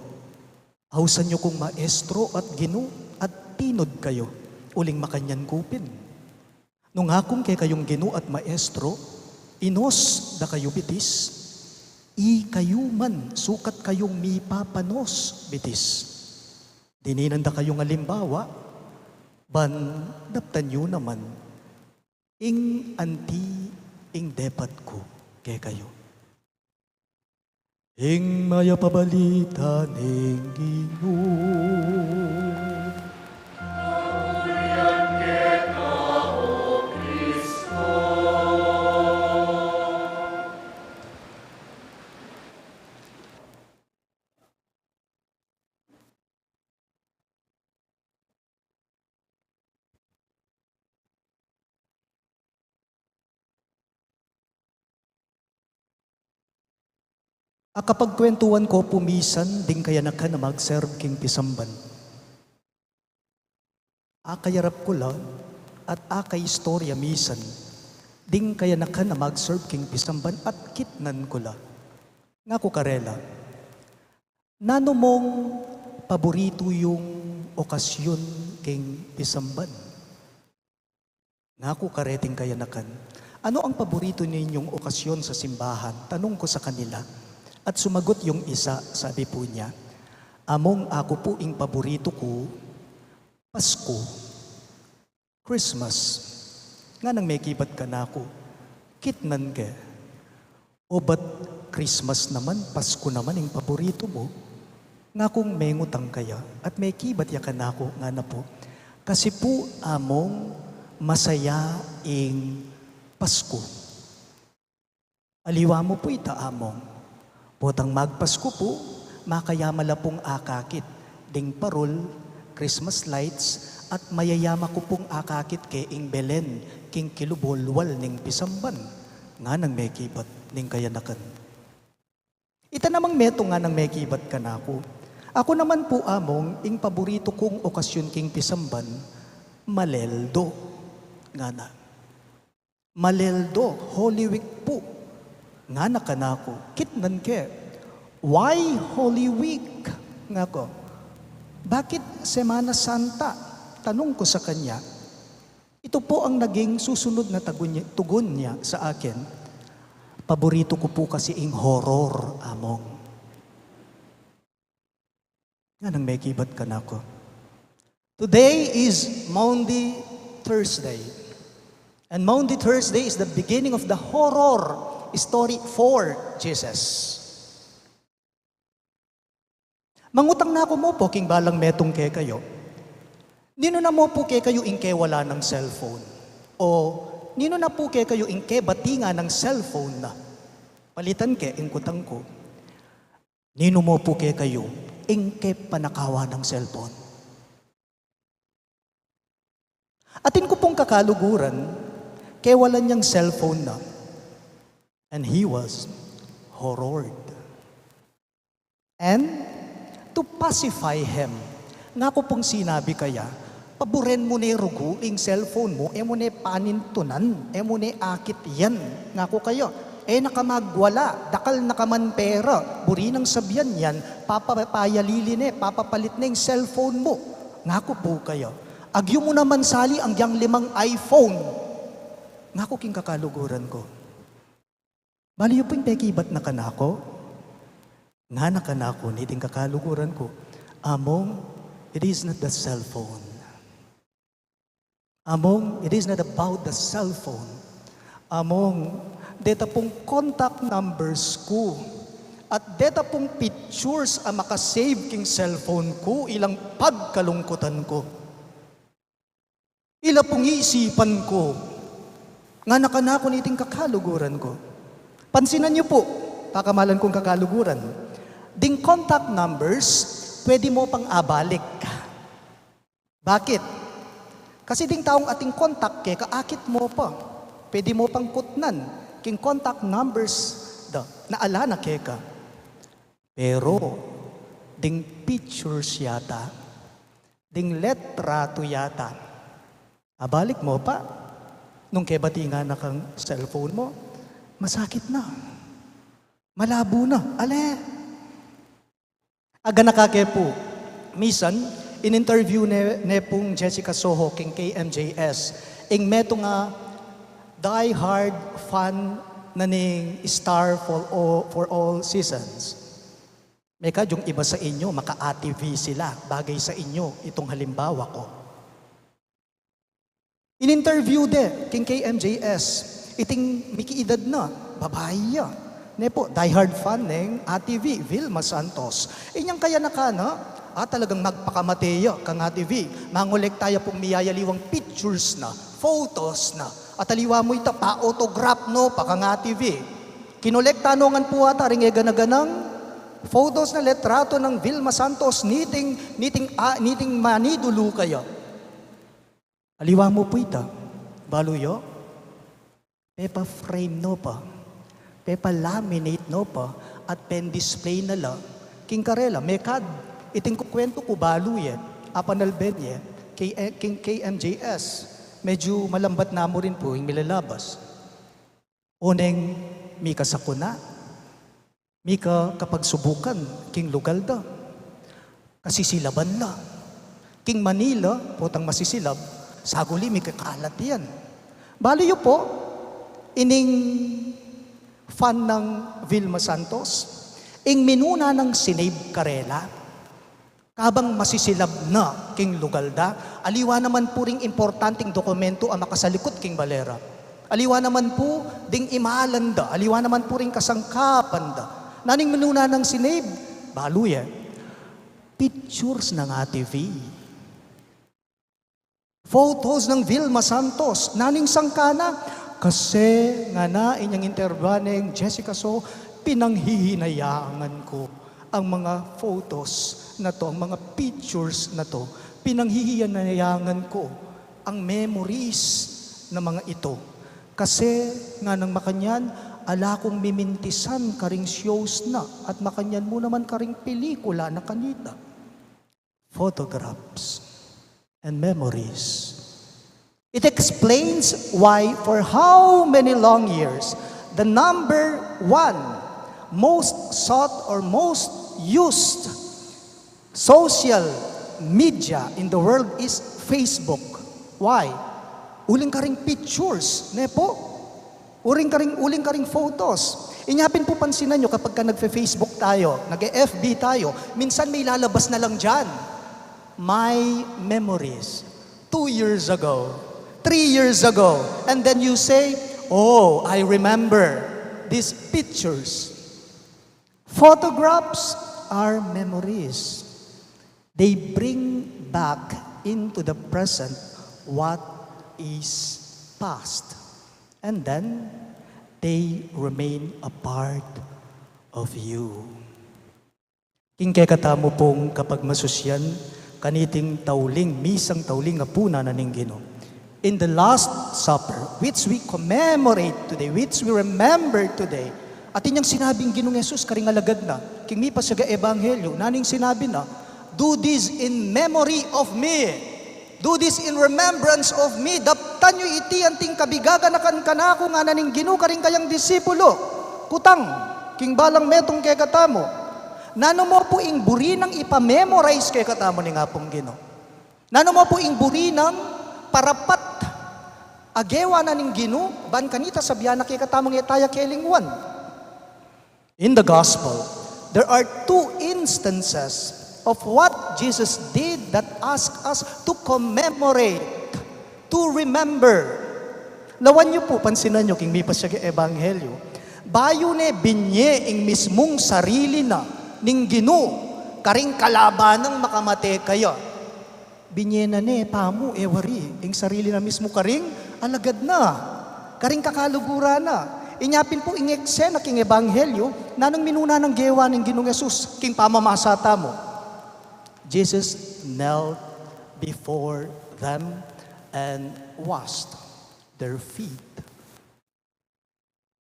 Hausan nyo kong maestro at ginu at tinod kayo, uling makanyan kupin. Nung akong kaya kayong ginu at maestro, inos da kayo bitis, kayo man sukat kayong mipapanos bitis. Dininan da kayong alimbawa, ban daptan nyo naman, ing anti ing depat ko kaya kayo. Ing maya pabalita ning Ginoo. Kapag kwentuhan ko pumisan, ding kaya na ka na mag-serve king pisamban. Akayarap ko lang, at akay istorya misan, ding kaya na ka na mag-serve king pisamban, at kitnan ko lang. Nga ko karela, nano mong paborito yung okasyon king pisamban? Nga ko kareting kaya na kan. Ano ang paborito ninyong okasyon sa simbahan? Tanong ko sa kanila. At sumagot yung isa, sabi po niya, among ako po ing paborito ko, Pasko, Christmas. Nga nang may kibat ka na ako, kitnan ka. O ba't Christmas naman, Pasko naman ing paborito mo? Nga kung may ngutang kaya, at may kibat ya ka na ako, nga na po. Kasi po among masaya ing Pasko. Aliwa mo po ita among. Potang magpasko po, makayamala pong akakit, ding parol, Christmas lights, at mayayama ko pong akakit ke ing Belen, king kilubolwal ning pisamban, nga nang may kibat ning kayanakan. Ita namang meto nga nang may kibat ka na ako. Ako naman po among, ing paborito kong okasyon king pisamban, Maleldo. Nga na. Maleldo, Holy Week po. Nga na ka na ako, kitnan ke. Why Holy Week? Nga ko. Bakit Semana Santa? Tanong ko sa kanya. Ito po ang naging susunod na tugon niya sa akin. Paborito ko po kasi ing horror, among. Nga nang may kibat ka na ako. Today is Maundy Thursday. And Maundy Thursday is the beginning of the horror story for Jesus. Mangutang na ako mo po, king balang metong ke kayo. Nino na mo po ke kayo ing ke wala ng cellphone? O nino na po ke kayo ing ke batinga ng cellphone na? Palitan ke, ing kutang ko. Nino mo po ke kayo ing ke panakawa ng cellphone? Atin ko pong kakaluguran, ke wala niyang cellphone na. And he was horrored. And to pacify him, nga ko pong sinabi kaya, paboren mo ne rugo, ing cellphone mo, mo ne panintunan, mo ne akit yan. Nga ko kayo, nakamagwala, dakal nakaman pera, buri ng sabyan yan, papapayalili ne, papapalit na yung cellphone mo. Nga ko po kayo, agyo mo naman sali ang yang 5 iPhone. Nga ko king kakaluguran ko. Bali yung pekibat na kanako, nga na kanako, niting kakaluguran ko, among, it is not the cellphone. Among, it is not about the cellphone. Among, deta pong contact numbers ko, at deta pong pictures ang makasave king cellphone ko, ilang pagkalungkutan ko. Ila pong isipan ko, nga nakanako niting kakaluguran ko. Pansinan niyo po, pakamalan kong kakaluguran. Ding contact numbers, pwede mo pang abalik. Bakit? Kasi ding taong ating contact ke, kaakit mo pa. Pwede mo pang kutnan. King contact numbers, naala na ke ka. Pero, ding pictures yata, ding letrato yata, abalik mo pa. Nung kebati nga na kang cellphone mo, masakit na. Malabo na. Ale. Aga nakakepo. Misan, in-interview ne pong Jessica Soho king KMJS. Ing meto nga die-hard fan na ning star for all seasons. Meka, yung iba sa inyo, maka-ATV sila. Bagay sa inyo, itong halimbawa ko. In-interview de, king KMJS, iting mikiidad na, babae ya. Nepo, die-hard fan ng ATV, Vilma Santos. Inyang kaya nakana, talagang magpakamateya kang ATV. Mangolek tayo pong miyayaliwang pictures na, photos na. At aliwa mo ito, pa-autograph no, pa kang ATV. Kinolekta nongan po ata, ring ganaganang photos na letrato ng Vilma Santos, niting manidulu kayo. Aliwa mo po ito, baluyo, pepa frame no pa, pepa laminate no pa, at pen display na la, king karela, mekad, iting kukwento ko baluye, apanalbenye, king KMJS, medyo malambat na mo rin po yung milalabas. Uneng, mika sakuna, mika kapag subukan, king Lugalda, kasisilaban la, king Manila, potang masisilab, saguli mika kalat yan. Baliyo po, ining fan ng Vilma Santos, ing minuna ng Sinave Karela, kabang masisilab na king Lugalda, aliwa naman po ring importanteng dokumento ang makasalikot king Valera. Aliwa naman po ding imalanda, aliwa naman po ring kasangkapan da. Naning minuna ng Sinave, baluye, pictures ng ATV. Photos ng Vilma Santos, naning sangkana, kasi nga na inyang interbaneng Jessica So, pinanghihinayangan ko ang mga photos na to, ang mga pictures na to, pinanghihinayangan ko ang memories na mga ito. Kasi nga nang makanyan, ala kong mimintisan karing shows na at makanyan mo naman karing pelikula na kanita. Photographs and memories. It explains why for how many long years the number one most sought or most used social media in the world is Facebook. Why? Uling karing pictures, nepo. Uling karing photos. Inyapin po pansinan nyo kapag ka nagfe-Facebook tayo, nag-FB tayo, minsan may lalabas na lang dyan. My memories, 2 years ago, 3 years ago, and then you say, oh, I remember these pictures. Photographs are memories. They bring back into the present what is past. And then, they remain a part of you. Kingke katamo pong kapag masusyan, kaniting tauling, misang tauling nga puna na ninggino. In the Last Supper, which we commemorate today, which we remember today, at inyang sinabing Ginong Yesus, karing alagad na, king mi pa sa Ebanghelyo, naning sinabi na, do this in memory of me. Do this in remembrance of me. Daptan nyo iti anting kabigaga na kankanako nga naning Ginoo karing kayang disipulo. Kutang, king balang metong kay katamo. Nano mo po ing burinang ipamemorize kay katamo ni nga pong Ginoo. Nano mo po ing burinang parapat agewa na ning Ginoo ban kanita sabihan na kay katamong itaya kelingwan. In the gospel, there are 2 instances of what Jesus did that ask us to commemorate, to remember. Lawan niyo po, pansinan niyo, king mipas siya Ebanghelyo, bayo ne binye ing mismong sarili na ning Ginoo, karing kalabanang makamate kayo. Binye na ne, pamu, ewari, ing sarili na mismo karing alagad na, karing kakalugura na. Inyapin po ing eksena king ebanghelyo, nanang minuna ng gewa ng Ginoong Yesus, king pamamasata mo. Jesus knelt before them and washed their feet.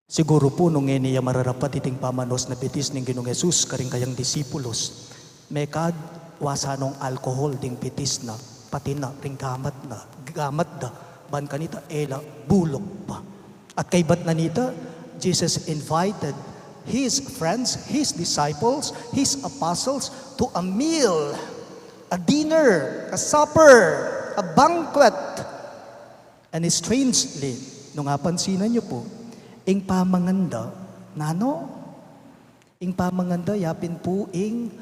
Siguro po nung niya mararapat iting pamanos na bitis ng Ginoong Yesus karing kayang disipulos, mekad wasanong alkohol ding bitis na, pati na ring gamat da, ban kanita ela bulok pa. At kay bat na nita, Jesus invited His friends, His disciples, His apostles to a meal, a dinner, a supper, a banquet. And strangely, nung napansinan niyo po, ing pamanganda, nano? Ing pamanganda, yapin po ing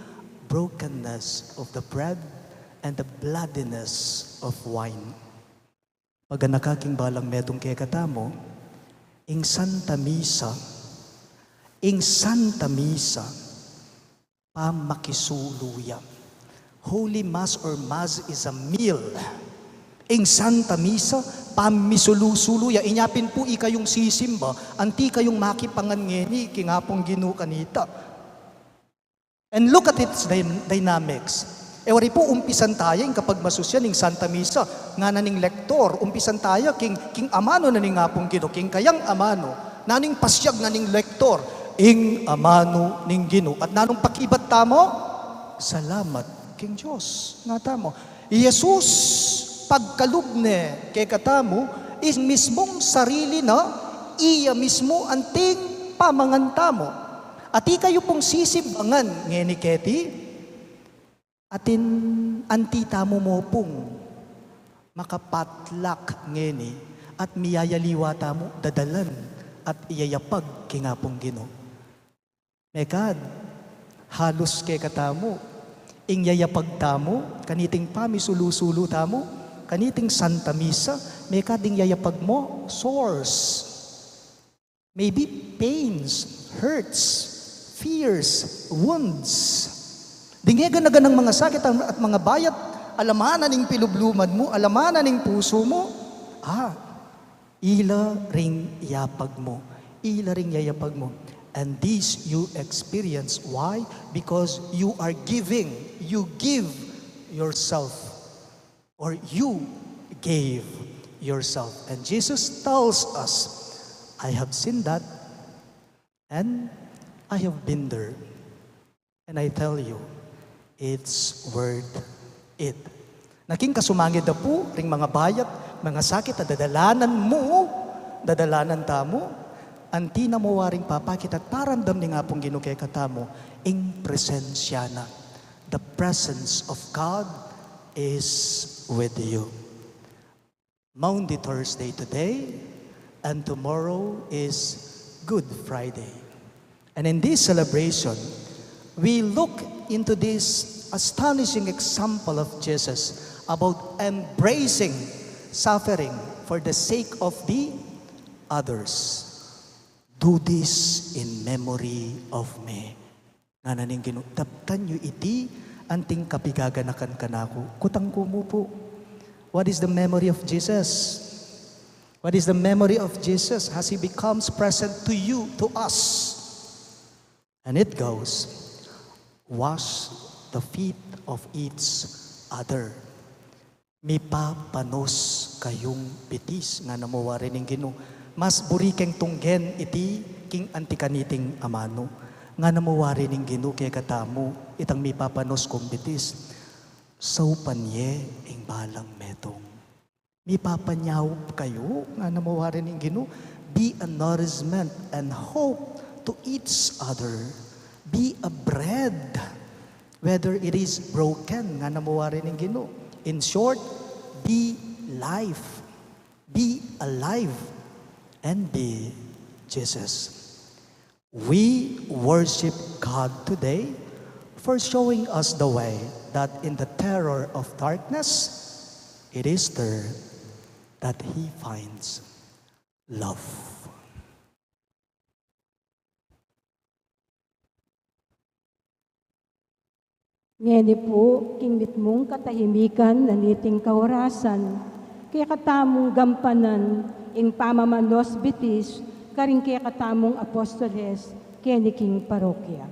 brokenness of the bread and the bloodiness of wine. Pag nakaking balang metong kaya katamo, ing Santa Misa, pamakisuluya. Holy Mass or Mass is a meal. Ing Santa Misa, pamisulu-suluya. Inyapin po ikayong sisimba, anti kayong makipangangeni, kingapong ginu kanita. And look at its dynamics. Ewari po, umpisan tayo kapag masusyan ng Santa Misa, nga naning lektor, umpisan tayo, king amano naning ngapong gino, king kayang amano, naning pasyag naning lektor, ing amano ning gino. At nanong pakibat tamo? Salamat, king Diyos. Nga tamo. Jesus, pagkalubne kay katamo, is mismong sarili na, iya mismo anting pamangantamo. At kayo pong sisimbangan, ngeni keti, atin antitamo mo pong makapatlak ngeni at miyayaliwa tamo dadalan at iyayapag kingapong Gino. Mekad, halos kay katamo, ing yayapag tamo, kaniting pamisulu-sulu tamo, kaniting Santa Misa, mekad ing yayapag mo, sores, maybe pains, hurts, fears, wounds. Dingegan na ganang mga sakit at mga bayat, alamanan ning pilubluman mo, alamanan ning puso mo, ila ring yapag mo, ila ring yayapag mo. And this you experience. Why? Because you are giving. You give yourself. Or you gave yourself. And Jesus tells us, I have seen that, and I have been there. And I tell you, it's worth it. Naking kasumangid na po, ring mga bayat, mga sakit na dadalanan tamo, anti na mo waring papakit at paramdam ni nga pong ginukay katamo, ing presensya na. The presence of God is with you. Maundy Thursday today, and tomorrow is Good Friday. And in this celebration, we look into this astonishing example of Jesus about embracing suffering for the sake of the others. Do this in memory of me. Nga naning taptan nyo iti anting kapigaganakan kanako. Kutang mo po. What is the memory of Jesus? What is the memory of Jesus as He becomes present to you, to us? And it goes, wash the feet of each other. Mipapanos kayong bitis nga namuwari ning Ginoo. Mas burikeng tunggen iti king antikaniting amano. Nga namuwari ning Ginoo kay katamo itang mipapanos kong bitis. So panye ing balang metong. Mipapanyaw kayo nga namuwari ning Ginoo. Be a nourishment and hope to each other. Be a bread, whether it is broken, nga namuwari ning Ginoo. In short, be life. Be alive and be Jesus. We worship God today for showing us the way that in the terror of darkness, it is there that He finds love. Ngeni po, kingit mong katahimikan na niting kaorasan, kaya katamong gampanan, ing pamamanos bitis, karing kaya katamong apostoles, keniking parokya.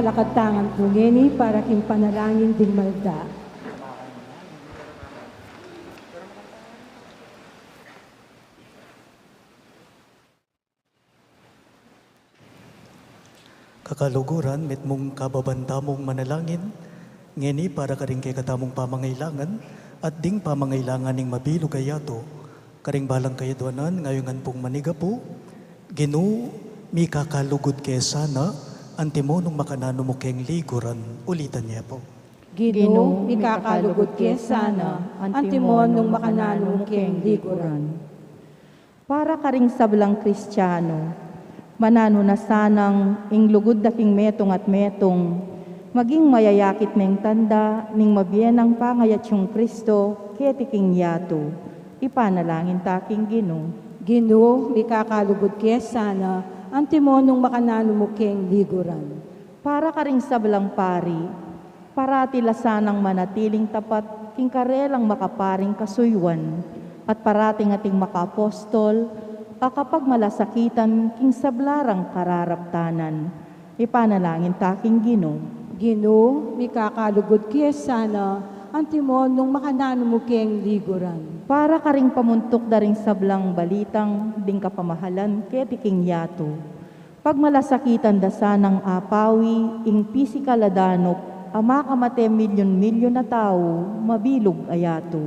salakad tangan po ngeni para king panalangin ding malda. Kakaluguran, met mong kababantamong manalangin, ngeni para ka rin kay katamong pamangailangan, at ding pamangailangan ning mabilog ayato, karing balang kayadwanan, ngayongan pong maniga po, Ginoo, mi kakalugod kay sana, antimonong makanano mo keng liguran, ulitan niya po. Ginoo, ikakalugod kay sana, antimon nung makananong keng liguran. Para karing sablang Kristiyano, manano na sanang inglugod da king metong at metong, maging mayayakit ning tanda, ning mabiyenang pangayat yung Kristo, keti king yato, ipanalangin taking Ginoo. Ginoo, ikakalugod kay sana, antimon nung makanano mo keng liguran. Para karing sablang pari, parati lasanang manatiling tapat, king karelang makaparing kasuywan, at parating ating makaapostol, kapag malasakitan, king sablarang kararaptanan, ipanalangin taking Ginoo. Ginoo, ikakalugod kay sana, antimon nung makanano mo keng liguran. Para karing pamuntok daring sablang balitang, ding kapamahalan, keti king yato. Pag malasakitan da sanang apawi, ing pisikal adanok, ama kamate milyon-milyon na tao, mabilog ayato.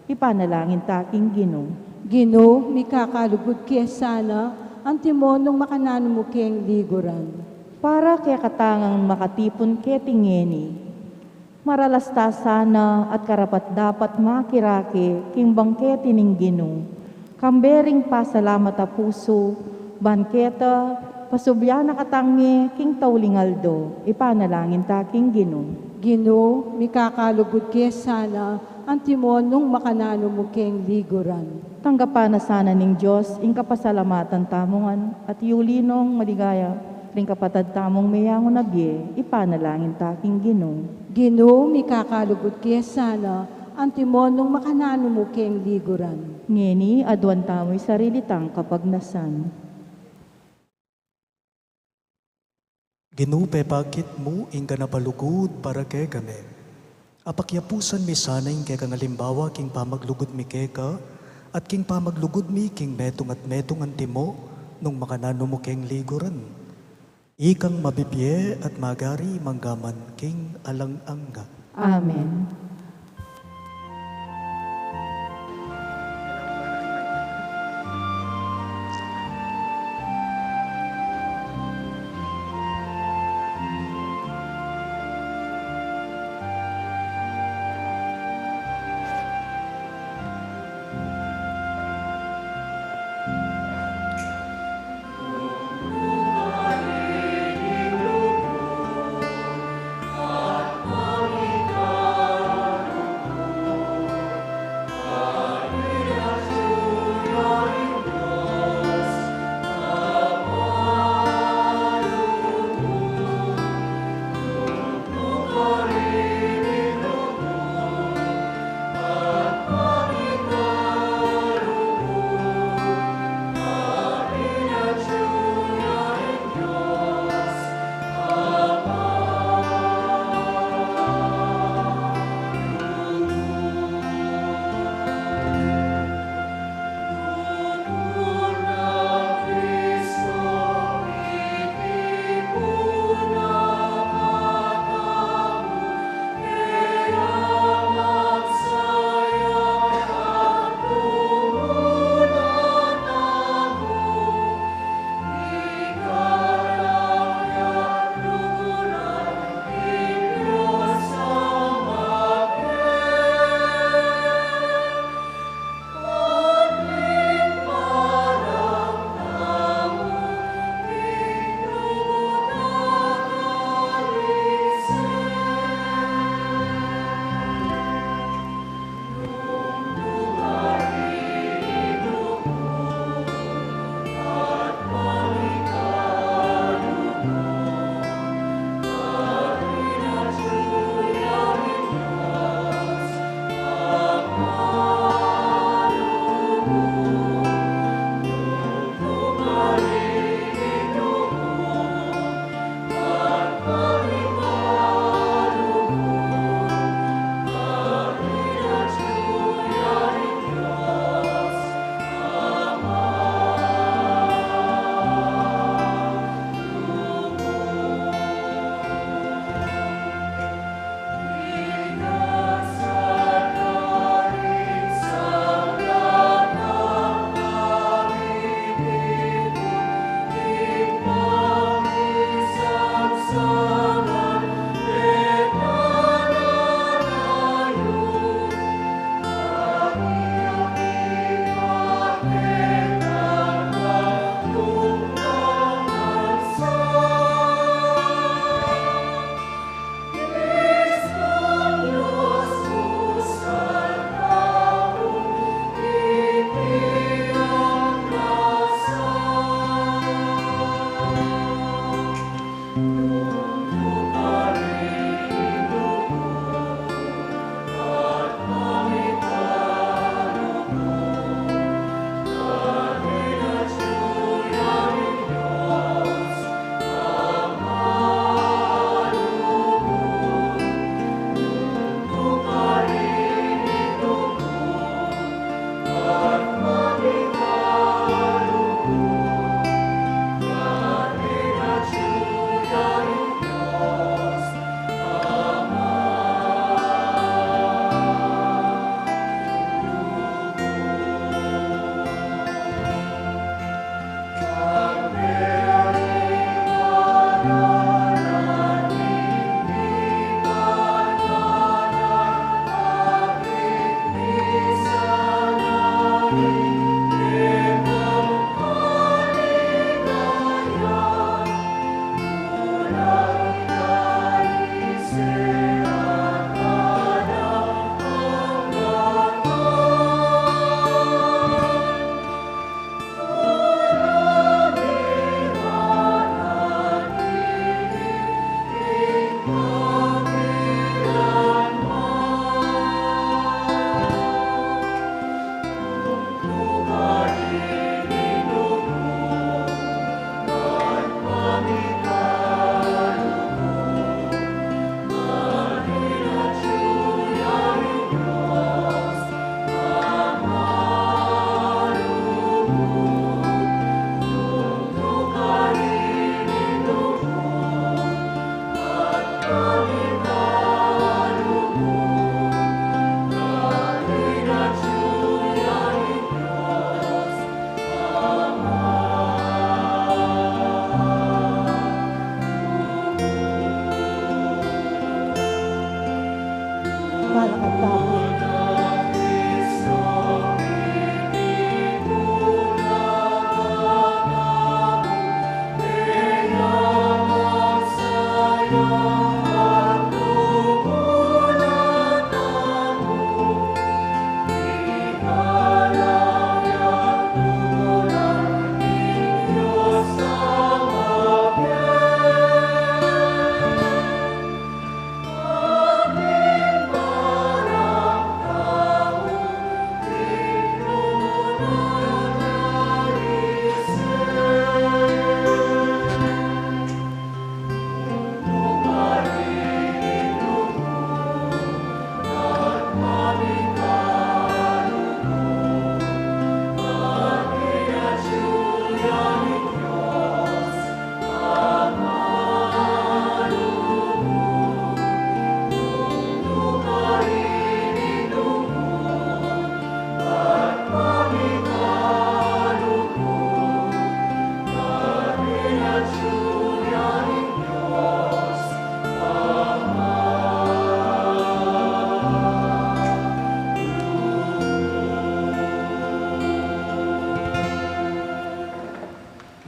Ipanalangin taking Ginoo. Ginoo, ikakalugod kay sana, antimon nung makanano mo keng liguran. Para kaya katangang makatipon keti ngeni, maralasta sana at karapat dapat makirake king bangkete ning Ginoo. Kambering pasalamat a puso, banketa, pasubyan na katangi king taulingaldo, ipanalangin taking Ginoo. Ginoo, ikakalugod kay sana, antimon nung makanano mo keng liguran. Tanggapan na sana ning Diyos, ing kapasalamatan tamongan, at yulinong maligaya, ring kapatad tamong mayangon na biye, ipanalangin taking Ginoo. Ginoo, ikakalugod kay sana, antimon nung makanano mo keng liguran. Ngeni, adwan tamo'y sarili tang kapagnasan. Ginoo, pepakit mo, ingka napalugod para kay kami. Apakyapusan mi sana ing kay kangalimbawa king pamaglugod mi keka, at king pamaglugod mi king metong at metong antimo, nung makanano mo keng liguran. Ikang mabibye at magari manggaman king alang-angga. Amen.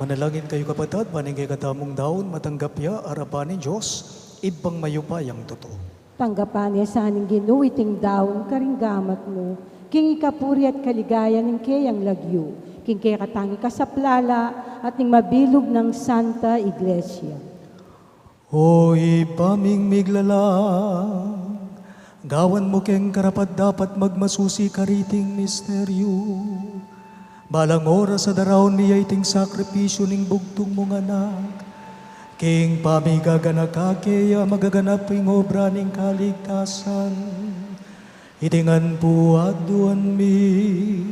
Manalangin kayo kapatid, maning kay katamong daon, matanggap ya, arapan ni Diyos, ibang mayupayang totoo. Tanggapan niya sa aning ginuwiting daon, karinggamat mo, king ikapuri at kaligaya ng kayang lagyo, king kaya katangi kasaplala at ning mabilog ng Santa Iglesia. O ipaming miglalang, gawan mo keng karapat dapat magmasusi kariting misteryo. Balang oras sa darawon niya iting sakripisyo ning bugtong mong anak. King pamigaganak kakeya magaganap ing obra ning kaligtasan. Itingan po aduan mi,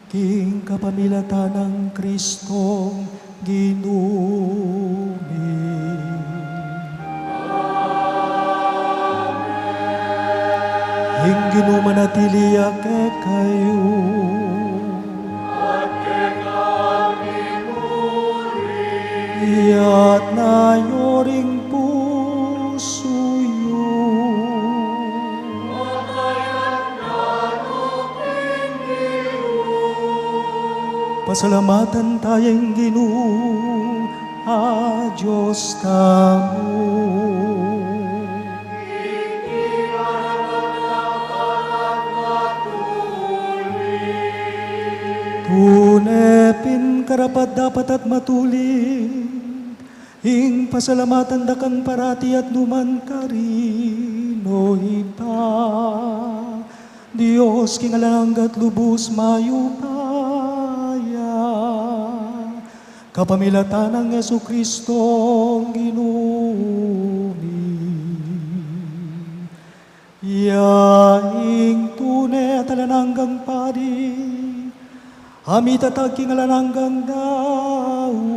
king kapamilatan ng Kristong ginumi. Ing ginumanatiliya ke kayo, at nayoring pusuyo. Pasalamatan tayong Ginoo, Diyos tamo. Tunepin karapat dapat at matuling, ing pasalamatan dakan parati at numan karino ipa. Diyos kingalanggat lubos mayupaya, kapamilatan ng Yesu Kristong ginumi. Yaing tunay at alananggang pari, amitatag kingalananggang daon.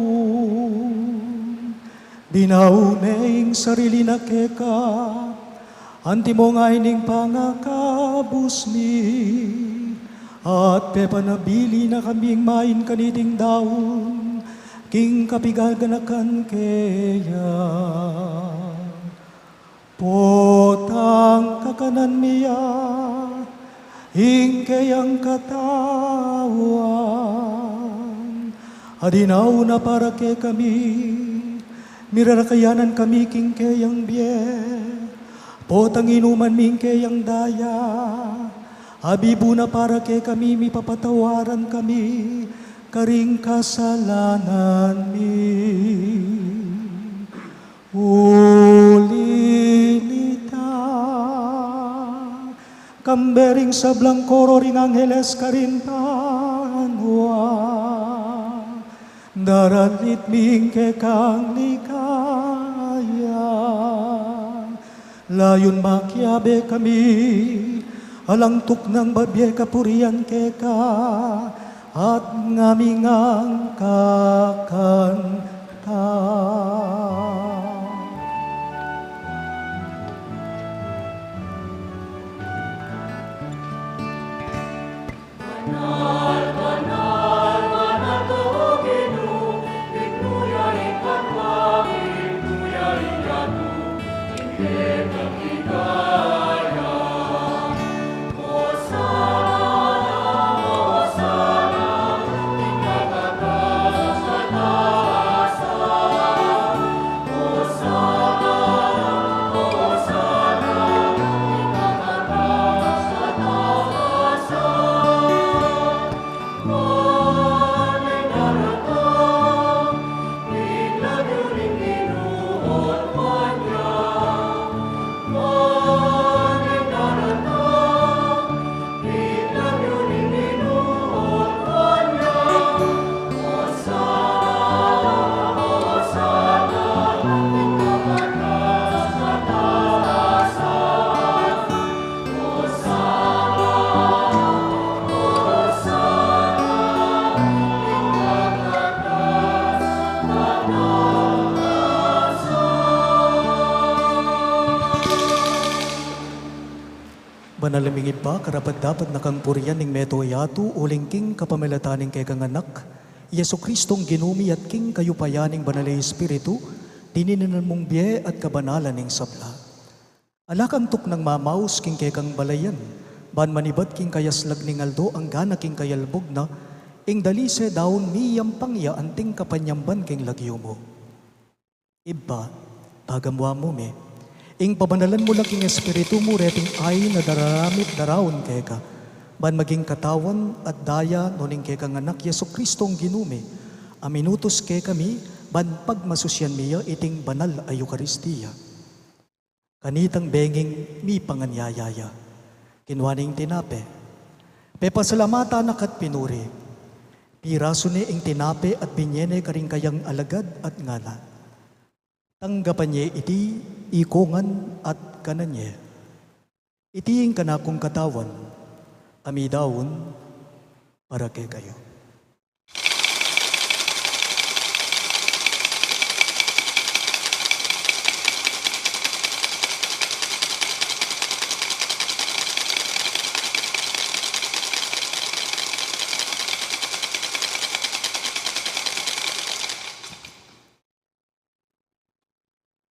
Dinauneng sarili na keka, anti mo nga ining pangakabus mi, at pepanabili na kaming main kaniting daon, king kapigaganakan keya. Potang kakanan miya, ing kayang katawan, adinaw na para ke kami, mirarakayanan kami king kayang biye, potang inuman ming kayang daya, abibu na para ke kami, mipapatawaran kami, karing kasalanan mi. Ulinita, kambering sa blangkoro ring angeles karin panwa, daralit ming kekang likaya, layon makyabe kami, alangtuk ng babye kapurian keka, at ngamingang kakanta. Banalamingid pa, karapat dapat nakangpurian ning meto yatu, uling king kapamilataning kay kanganak, Yesu Kristong ginumi at king kayupayaning banalay Espiritu, dininanan mong biye at kabanalan ning sabla. Alakang tuk ng mamaus king kay kang balayan, ban manibat king kayaslag ning aldo ang gana king kayalbog na, ing dalise daon miyam pangya anting kapanyamban king lagyo mo. Iba, tagamwa mo me, ing pabanalan mo lang king espiritu mo reting ay na dararamit darawon keka, ban maging katawan at daya nuning keka ng anak Yesu Kristong ginume, aminutos ke kami, ban pagmasusyan miya iting banal ay Eucharistia. Kanitang benging mi panganyayaya, kinwaning tinape, pepasalamata na kat pinuri, piraso ni ing tinape at binyene karing kayang alagad at ngala. Tanggapan niya iti ikongan at kananye. Iti ing kanakong katawan, kami daon para kay kayo.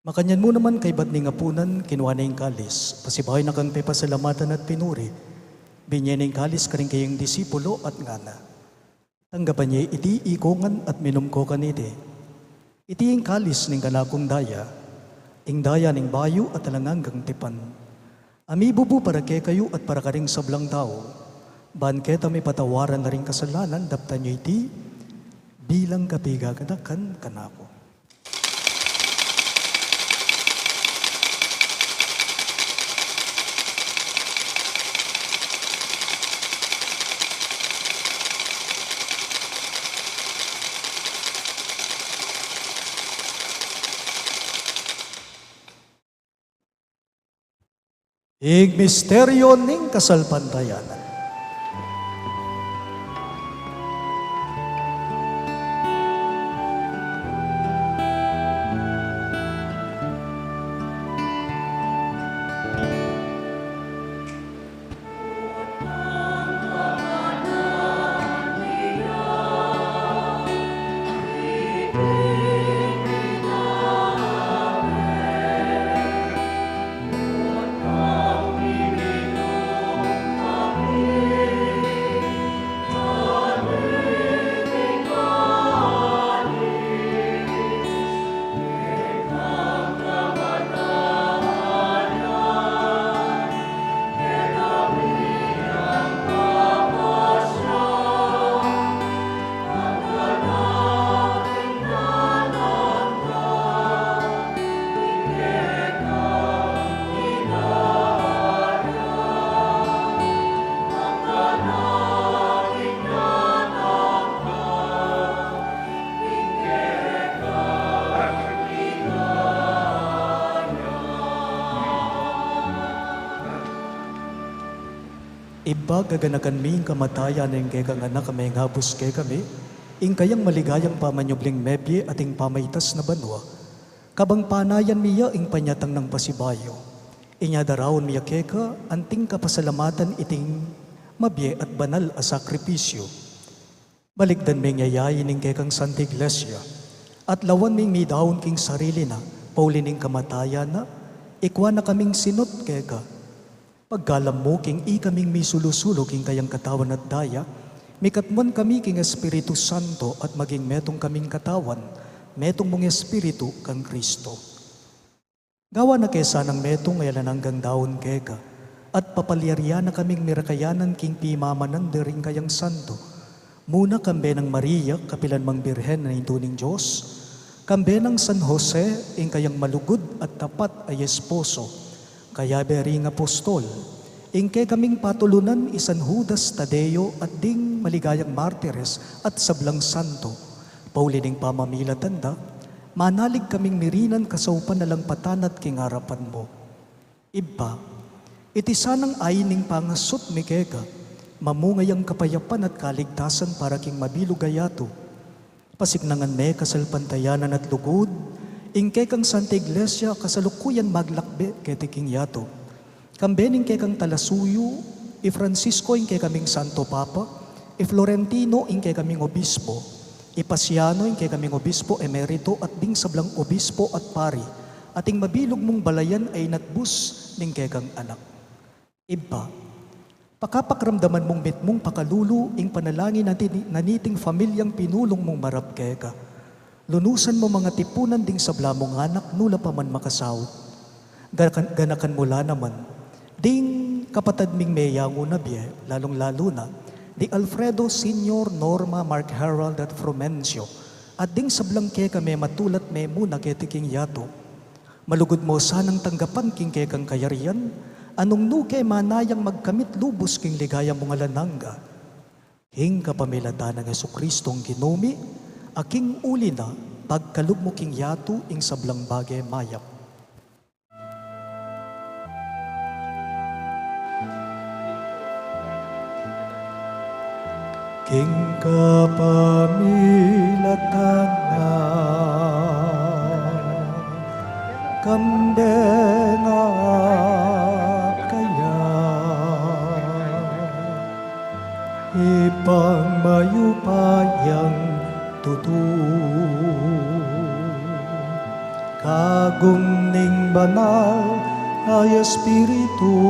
Makanyan mo naman kay bat ni ngapunan, kinuha na yung kalis, pasibahay na kang pepasalamatan at pinuri, binyan yung kalis karing kayong disipulo at ngana. Tanggapan niya iti ikongan at minumko kanite. Iti yung kalis ning kanakong daya, ing daya ning bayo at talanganggang tipan. Amibubu para kay kayo at para karing sablang tao, ban keta may patawaran na ring kasalanan, daptan niyo iti bilang kapigagadakan kanako. Ig misteryo ning kasalpantayanan. Iba gaganakan mi kamatayan ng kay kang anak kami ngabus kay kami, ing kayang maligayang pamanyubling mebye ating pamaytas na banwa, kabang panayan miya ing panyatang ng pasibayo, inya darawon miya keka anting kapasalamatan iting mabye at banal a sakripisyo. Balikdan ming yayayin ning kay kang Santa Iglesia, at lawan ming midawon king sarili na, paulining kamatayan na, ikwa na kaming sinot keka. Pagkalam mo, king kaming may sulusulo king kayang katawan at daya, mikatmon kami king Espiritu Santo at maging metong kaming katawan, metong mong Espiritu kang Kristo. Gawa na kesa ng metong ngayalan hanggang daon keka, at papalyarya na kaming mirakayanan king pimamanan dering kayang santo. Muna kambe ng Maria, kapilan mang Birhen na ituning Diyos, kambe ng San Jose, ing kayang malugod at tapat ay esposo, kaya bering apostol, ingke kaming patulunan isan Judas Tadeo at ding maligayang martires at sablang santo. Paulining pamamilatanda, manalig kaming mirinan kasaupan na lang patanat king harapan mo. Iba, iti sanang ayining pangasot mikeka, mamungayang kapayapan at kaligtasan para king mabilugayato. Pasignangan me kasalpantayanan at lugod, ingke kang Santa Iglesia kasalukuyan maglakbe kete king yato. Kambening ke kang Talasuyo, i Francisco ingke kaming Santo Papa, i Florentino ingke kaming obispo, i Pasiano ingke kaming obispo emerito at ding sablang obispo at pari, ating mabilog mong balayan ay natbus ning ke kang anak. Iba, Pakapakramdaman mong mitmong pakalulu, ing panalangin naniting familyang pinulong mong marap keka. Lunusan mo mga tipunan ding sabla mong anak, nula pa man makasawt. Ganakan mula naman. Ding kapatad ming meyango na biye, lalong-lalo na, di Alfredo Senior, Norma, Mark Harold at Frumencio, at ding sablang keka may matulat may muna ketiking yato. Malugod mo sanang tanggapan king kekang kayarian, anong nuke manayang magkamit lubos king ligaya mong alanangga. Hing kapamilata ng Jesucristong ginumi, aking uli na pagkalug mo king yato ing sablang bagay mayap. King kapamilatan na kambenga kaya ipangmayupayang tutu kagum ning banal ay Espiritu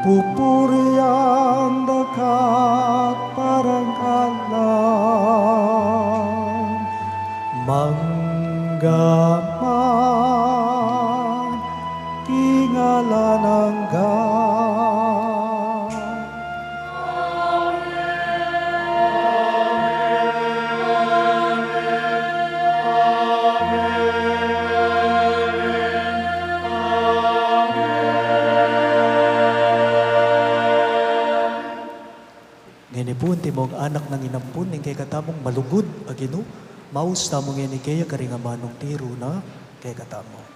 pupurian dekat parangkalan manggaman tingalan hanggan. Nginipun timog anak ng inampun ning kay katamong malugod agino maus tamong ini kaya karingamanong tiro na kay katamo.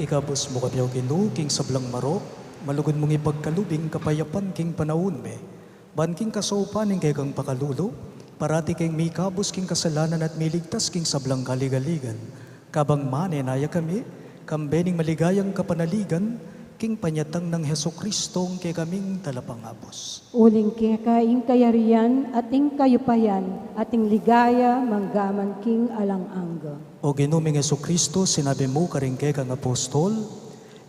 Ikabos mo kabiyaw Ginoo king sablang marok, malugod mong ipagkalubing kapayapan king panahon me. Ban king kasaupan ning kay kang pakalulo, parati king may kabos king kasalanan at miligtas king sablang kaligaligan. Kabang manenaya kami, kambening maligayang kapanaligan, king panyatang ng Jesucristong kay kaming talapangabos. Uling keka ing kayarian at ing kayupayan at ing ligaya manggaman king alang-angga. O Ginoong Jesucristo, sinabi mo karing kay kang apostol,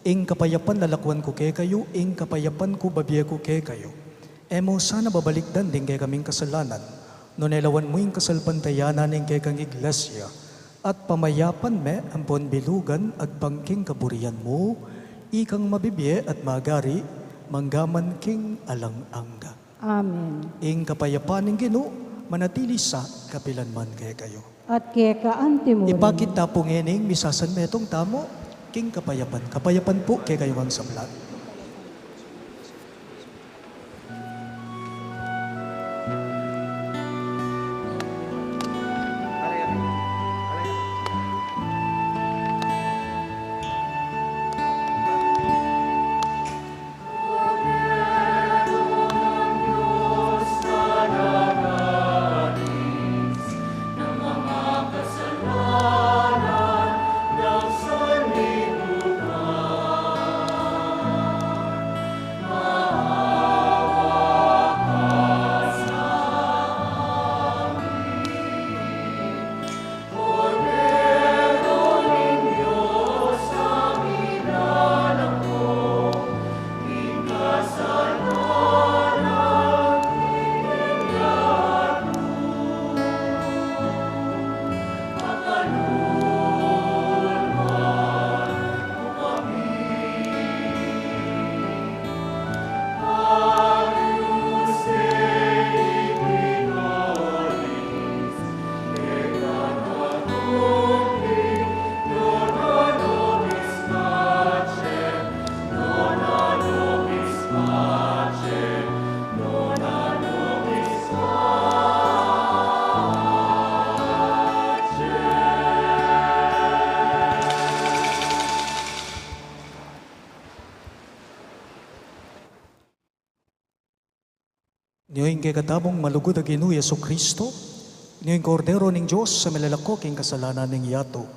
ing kapayapan lalakwan ko kay kayo, ing kapayapan ko babiya ko kay kayo. Emo sana babalikdan din kay kaming kasalanan, no nailawan mo yung kasalpantayanan ing kay kang iglesia, at pamayapan me ang bilugan at pangking kaburian mo, ikang mabibiye at magari, manggaman king alang-angga. Amen. Ing kapayapan ng Ginoo, manatili sa kapilanman kay kayo. At keka antimurin. Ipakita po ngening misasan metong tamo, king kapayapan. Kapayapan po kay kayo ang sablat. Niyo'y kay katabong malugod a Ginoo Yesu Kristo, niyo'y kordero ning Dios sa malalako king kasalanan ning yato,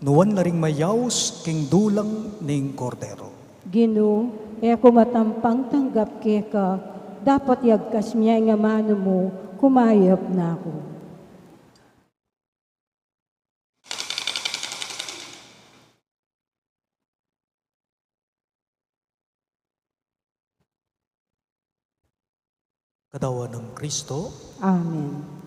nuwan na ring mayaws king dulang ning kordero. Ginoo, ako matampang tanggap ka, dapat yagkas miya nga mano mo, kumayap na ako. Katawan ng Kristo, Amen.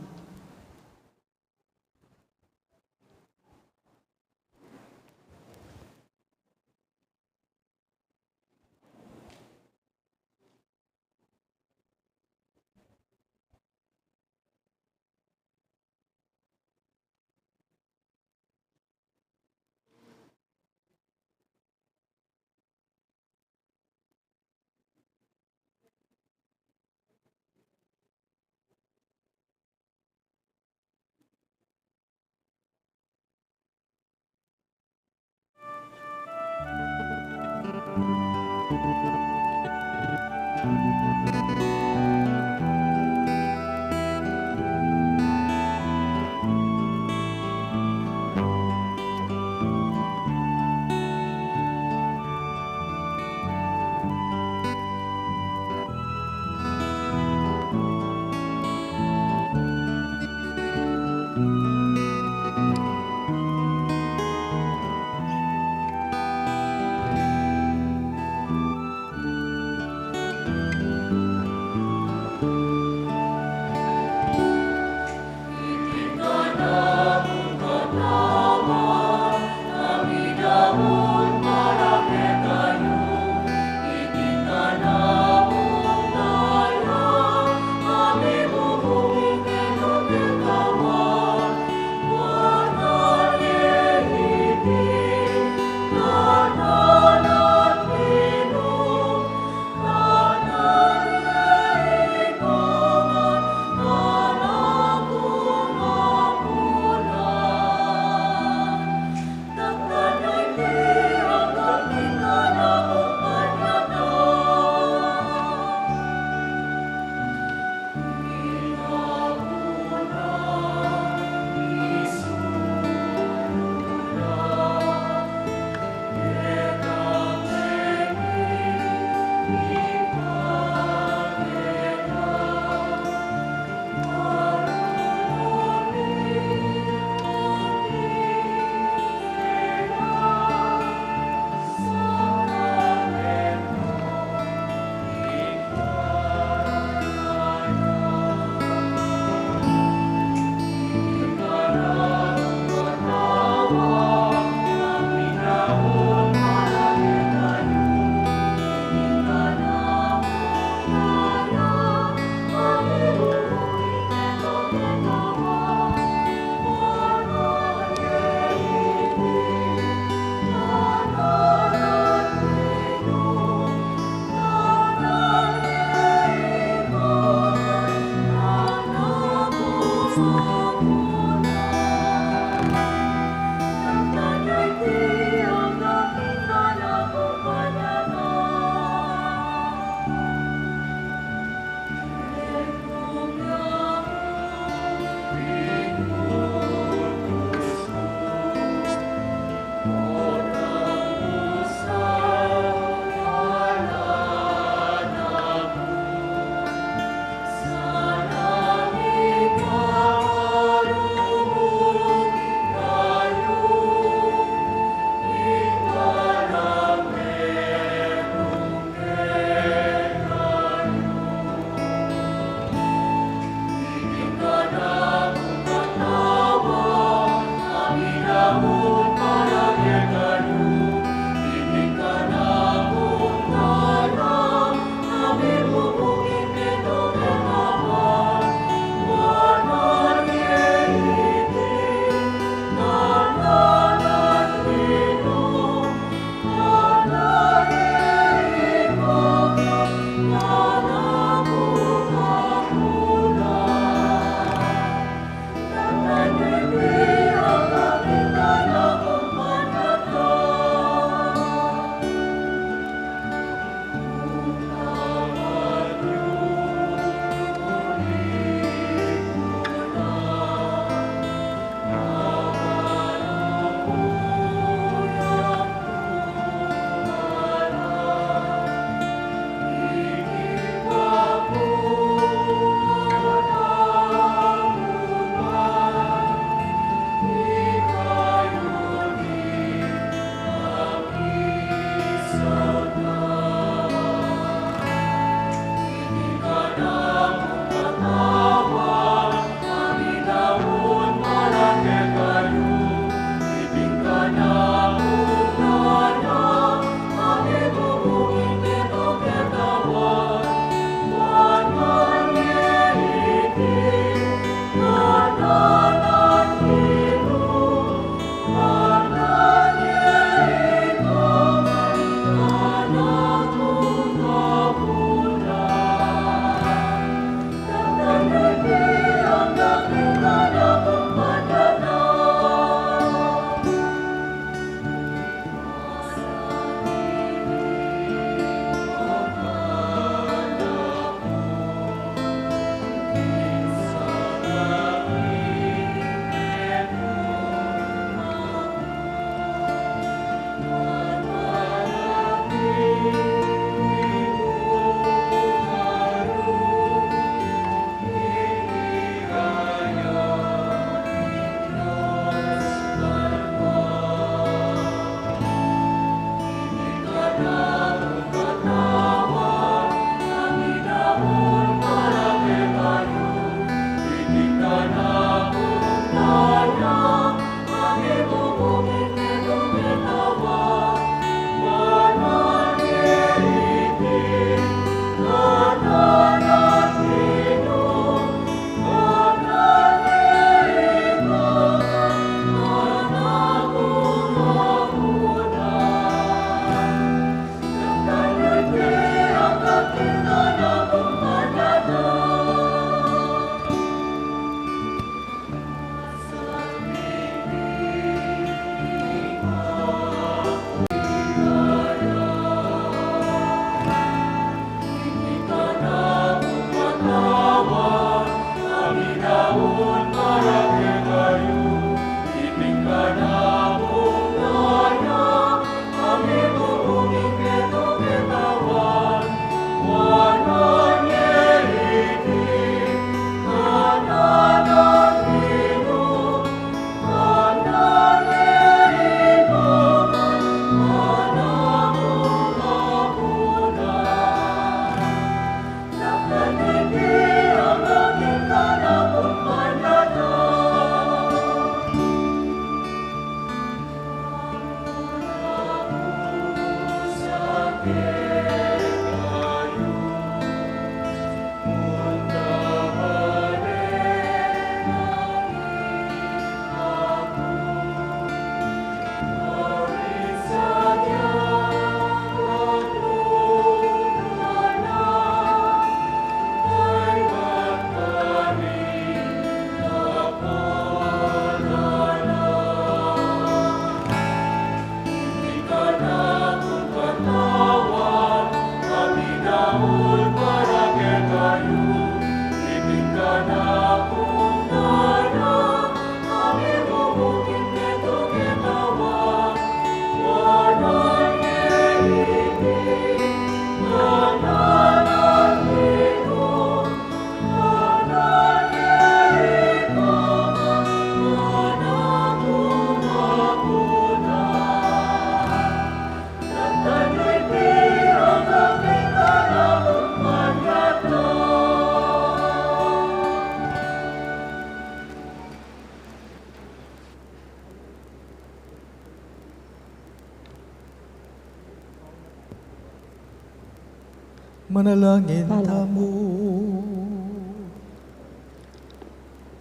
Manalangin tamo.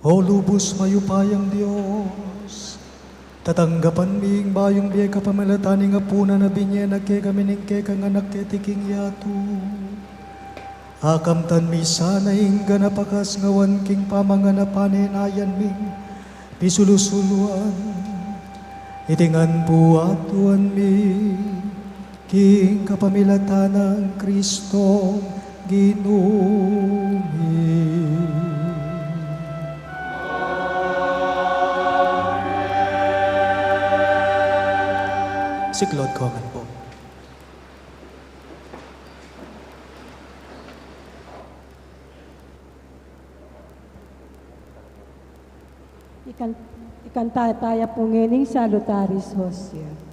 O lubos mayupayang Diyos, tatanggapan ming bayong biya kapamalatani nga puna na binye nagke kami ning ke kang anak ke tiking yatu. Akamtan mi sana ingga napakas ngawan king pamanganapanin ayan ming pisulusuluan. Itingan buatuan mi king kapamilatan ng Kristo Ginumi. Siklod ko man po. Ikanta tayo po ngayon Salutaris Hostia.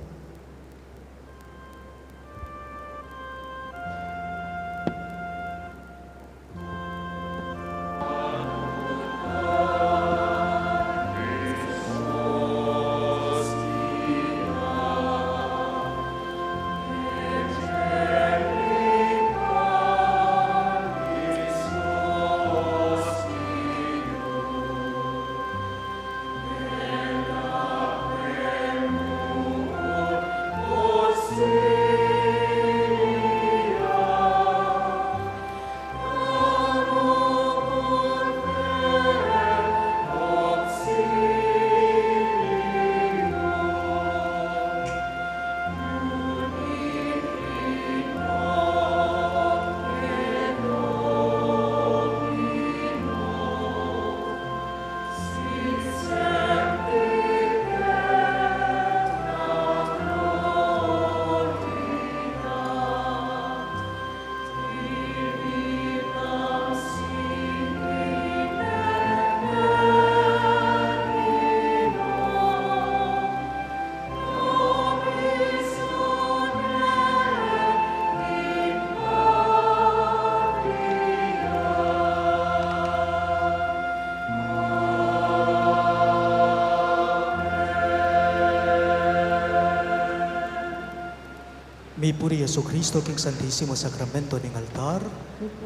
Mi puri Yesu Kristo king Santissimo Sacramento ning altar,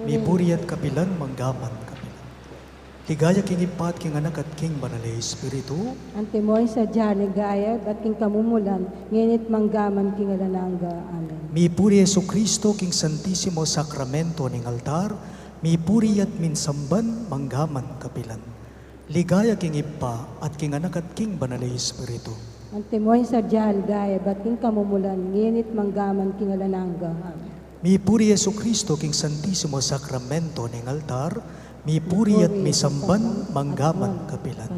mi puri at kapilan manggaman kapilan. Ligaya king ipat king anak at king banalay Espiritu, Antimoy sa Jaligaya at king kamumulan, nginit manggaman king alananga. Amen. mi puri Yesu Kristo king Santissimo Sacramento ning altar, mi puri at minsamban manggaman kapilan. Ligaya king ipa at king anak at king banalay Espiritu. Antimoy sa Jaligaya at king kamumulan, nginit manggaman king alananga. Amen. Mi puri Yesu Kristo king Santissimo Sacramento ning altar, mi puri at misamban manggaman kapilan.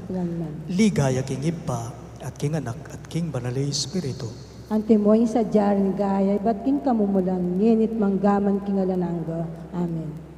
Ligaya king ipa at king anak at king banalay Espiritu. Antimoy sa Jaligaya at king kamumulan, nginit manggaman king alananga. Amen.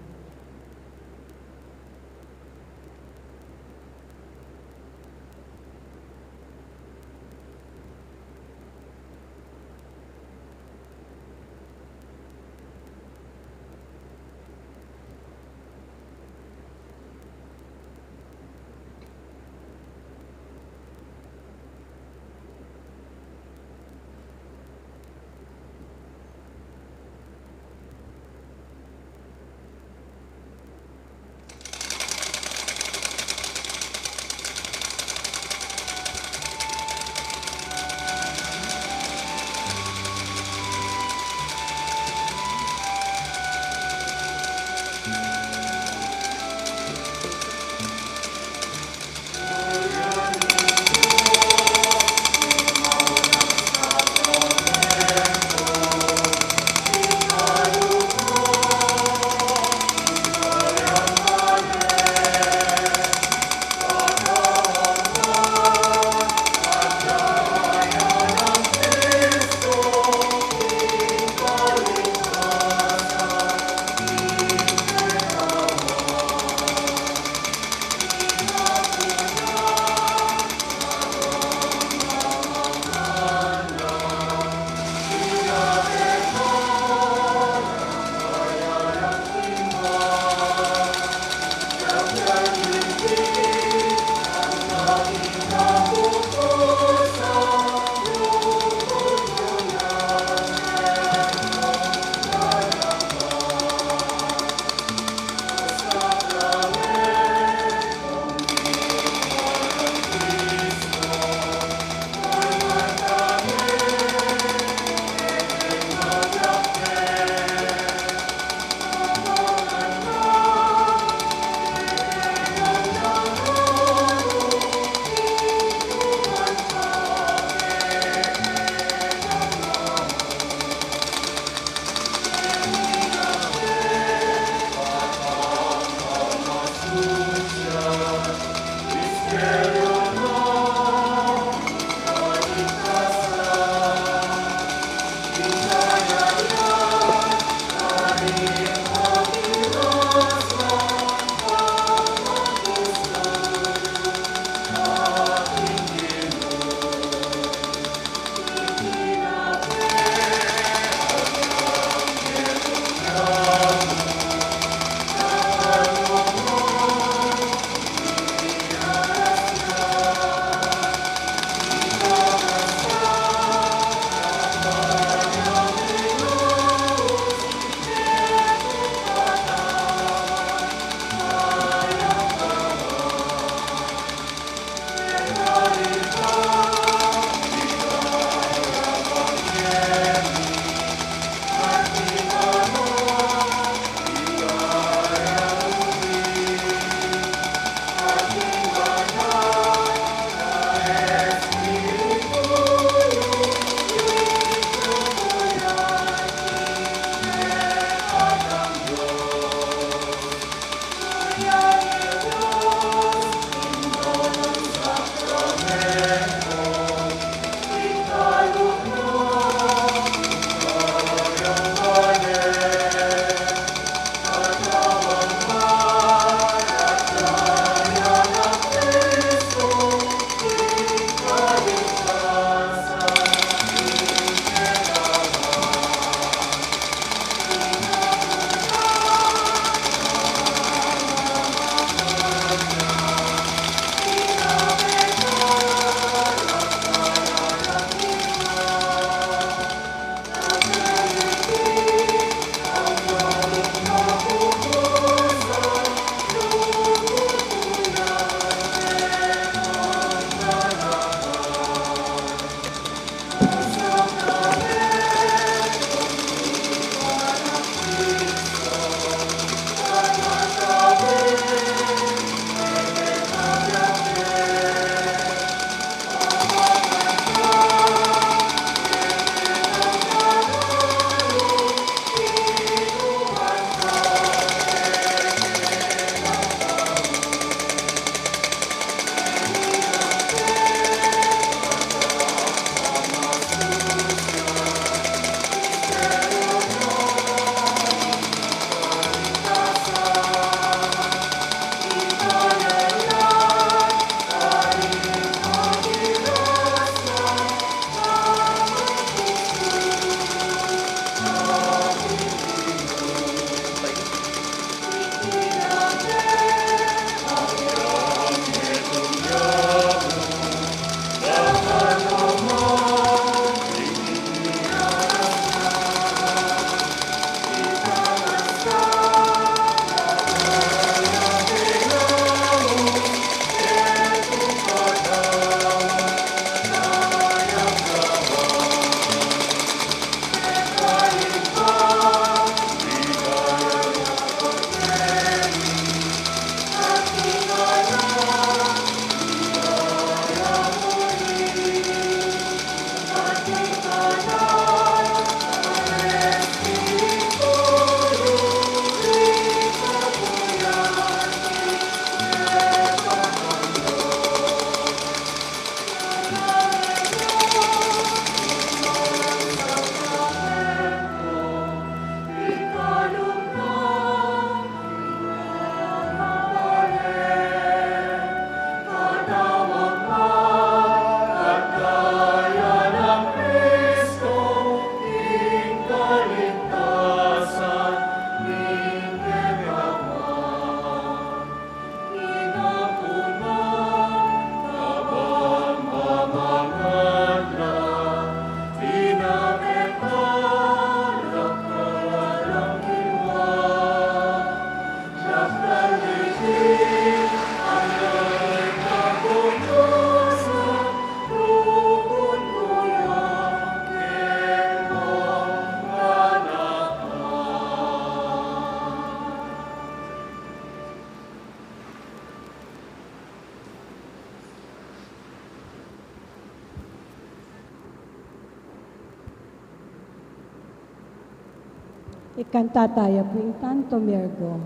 Ikanta tayo po yung Canto Mergo.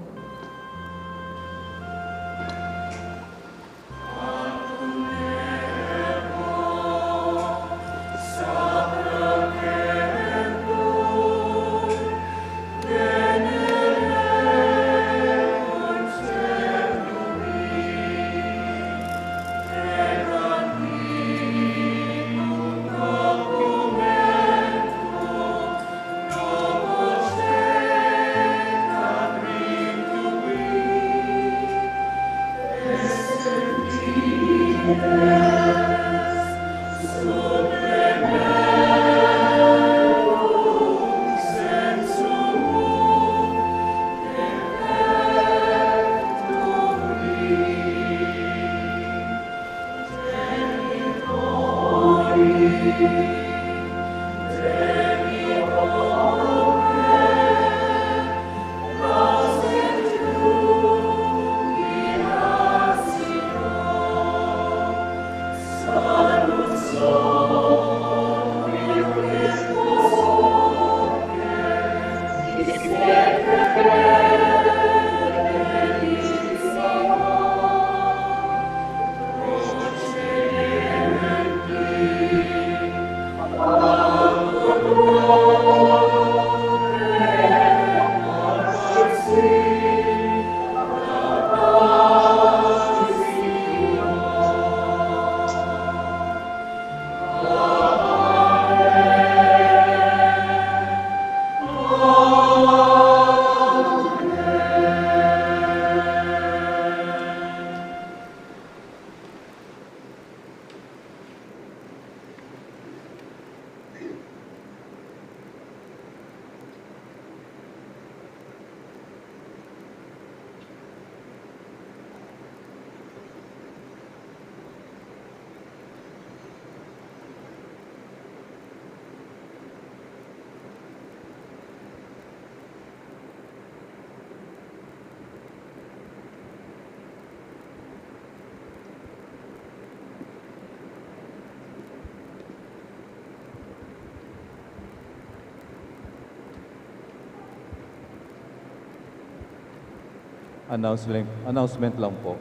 Announcement lang po.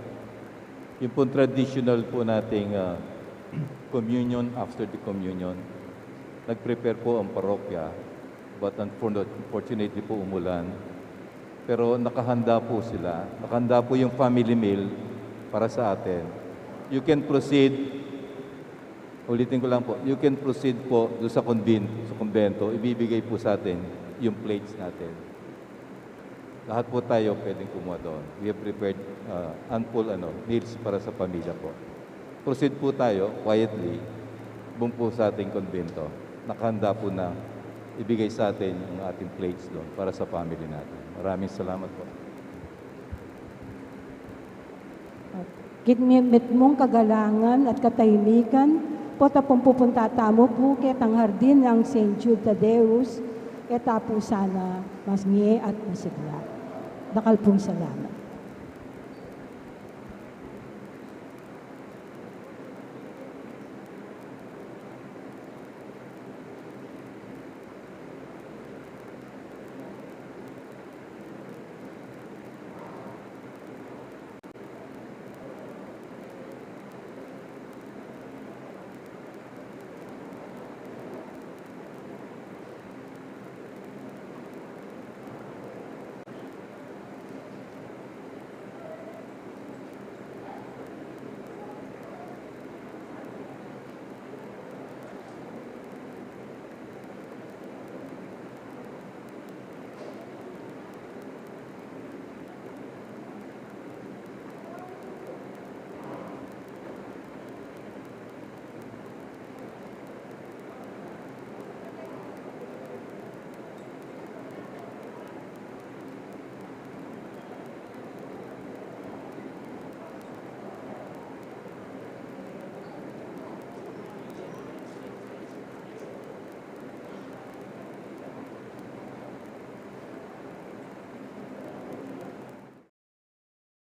Yung po traditional po nating communion after the communion, nag-prepare po ang parokya, but unfortunately po umulan. Pero nakahanda po sila. Nakahanda po yung family meal para sa atin. You can proceed, ulitin ko lang po, you can proceed po doon sa kumbento, ibibigay po sa atin yung plates natin. Lahat po tayo pwedeng kumuha doon. We have prepared ample meals para sa pamilya po. Proceed po tayo quietly buong po sa ating konbento. Nakahanda po na ibigay sa atin yung ating plates doon para sa family natin. Maraming salamat po. Kitmimit mong kagalangan at katahimikan, po tapong pupunta tamo po ketang hardin ng St. Jude Tadeus, keta po sana mas ngiye at masigla. Dakal pong salamat.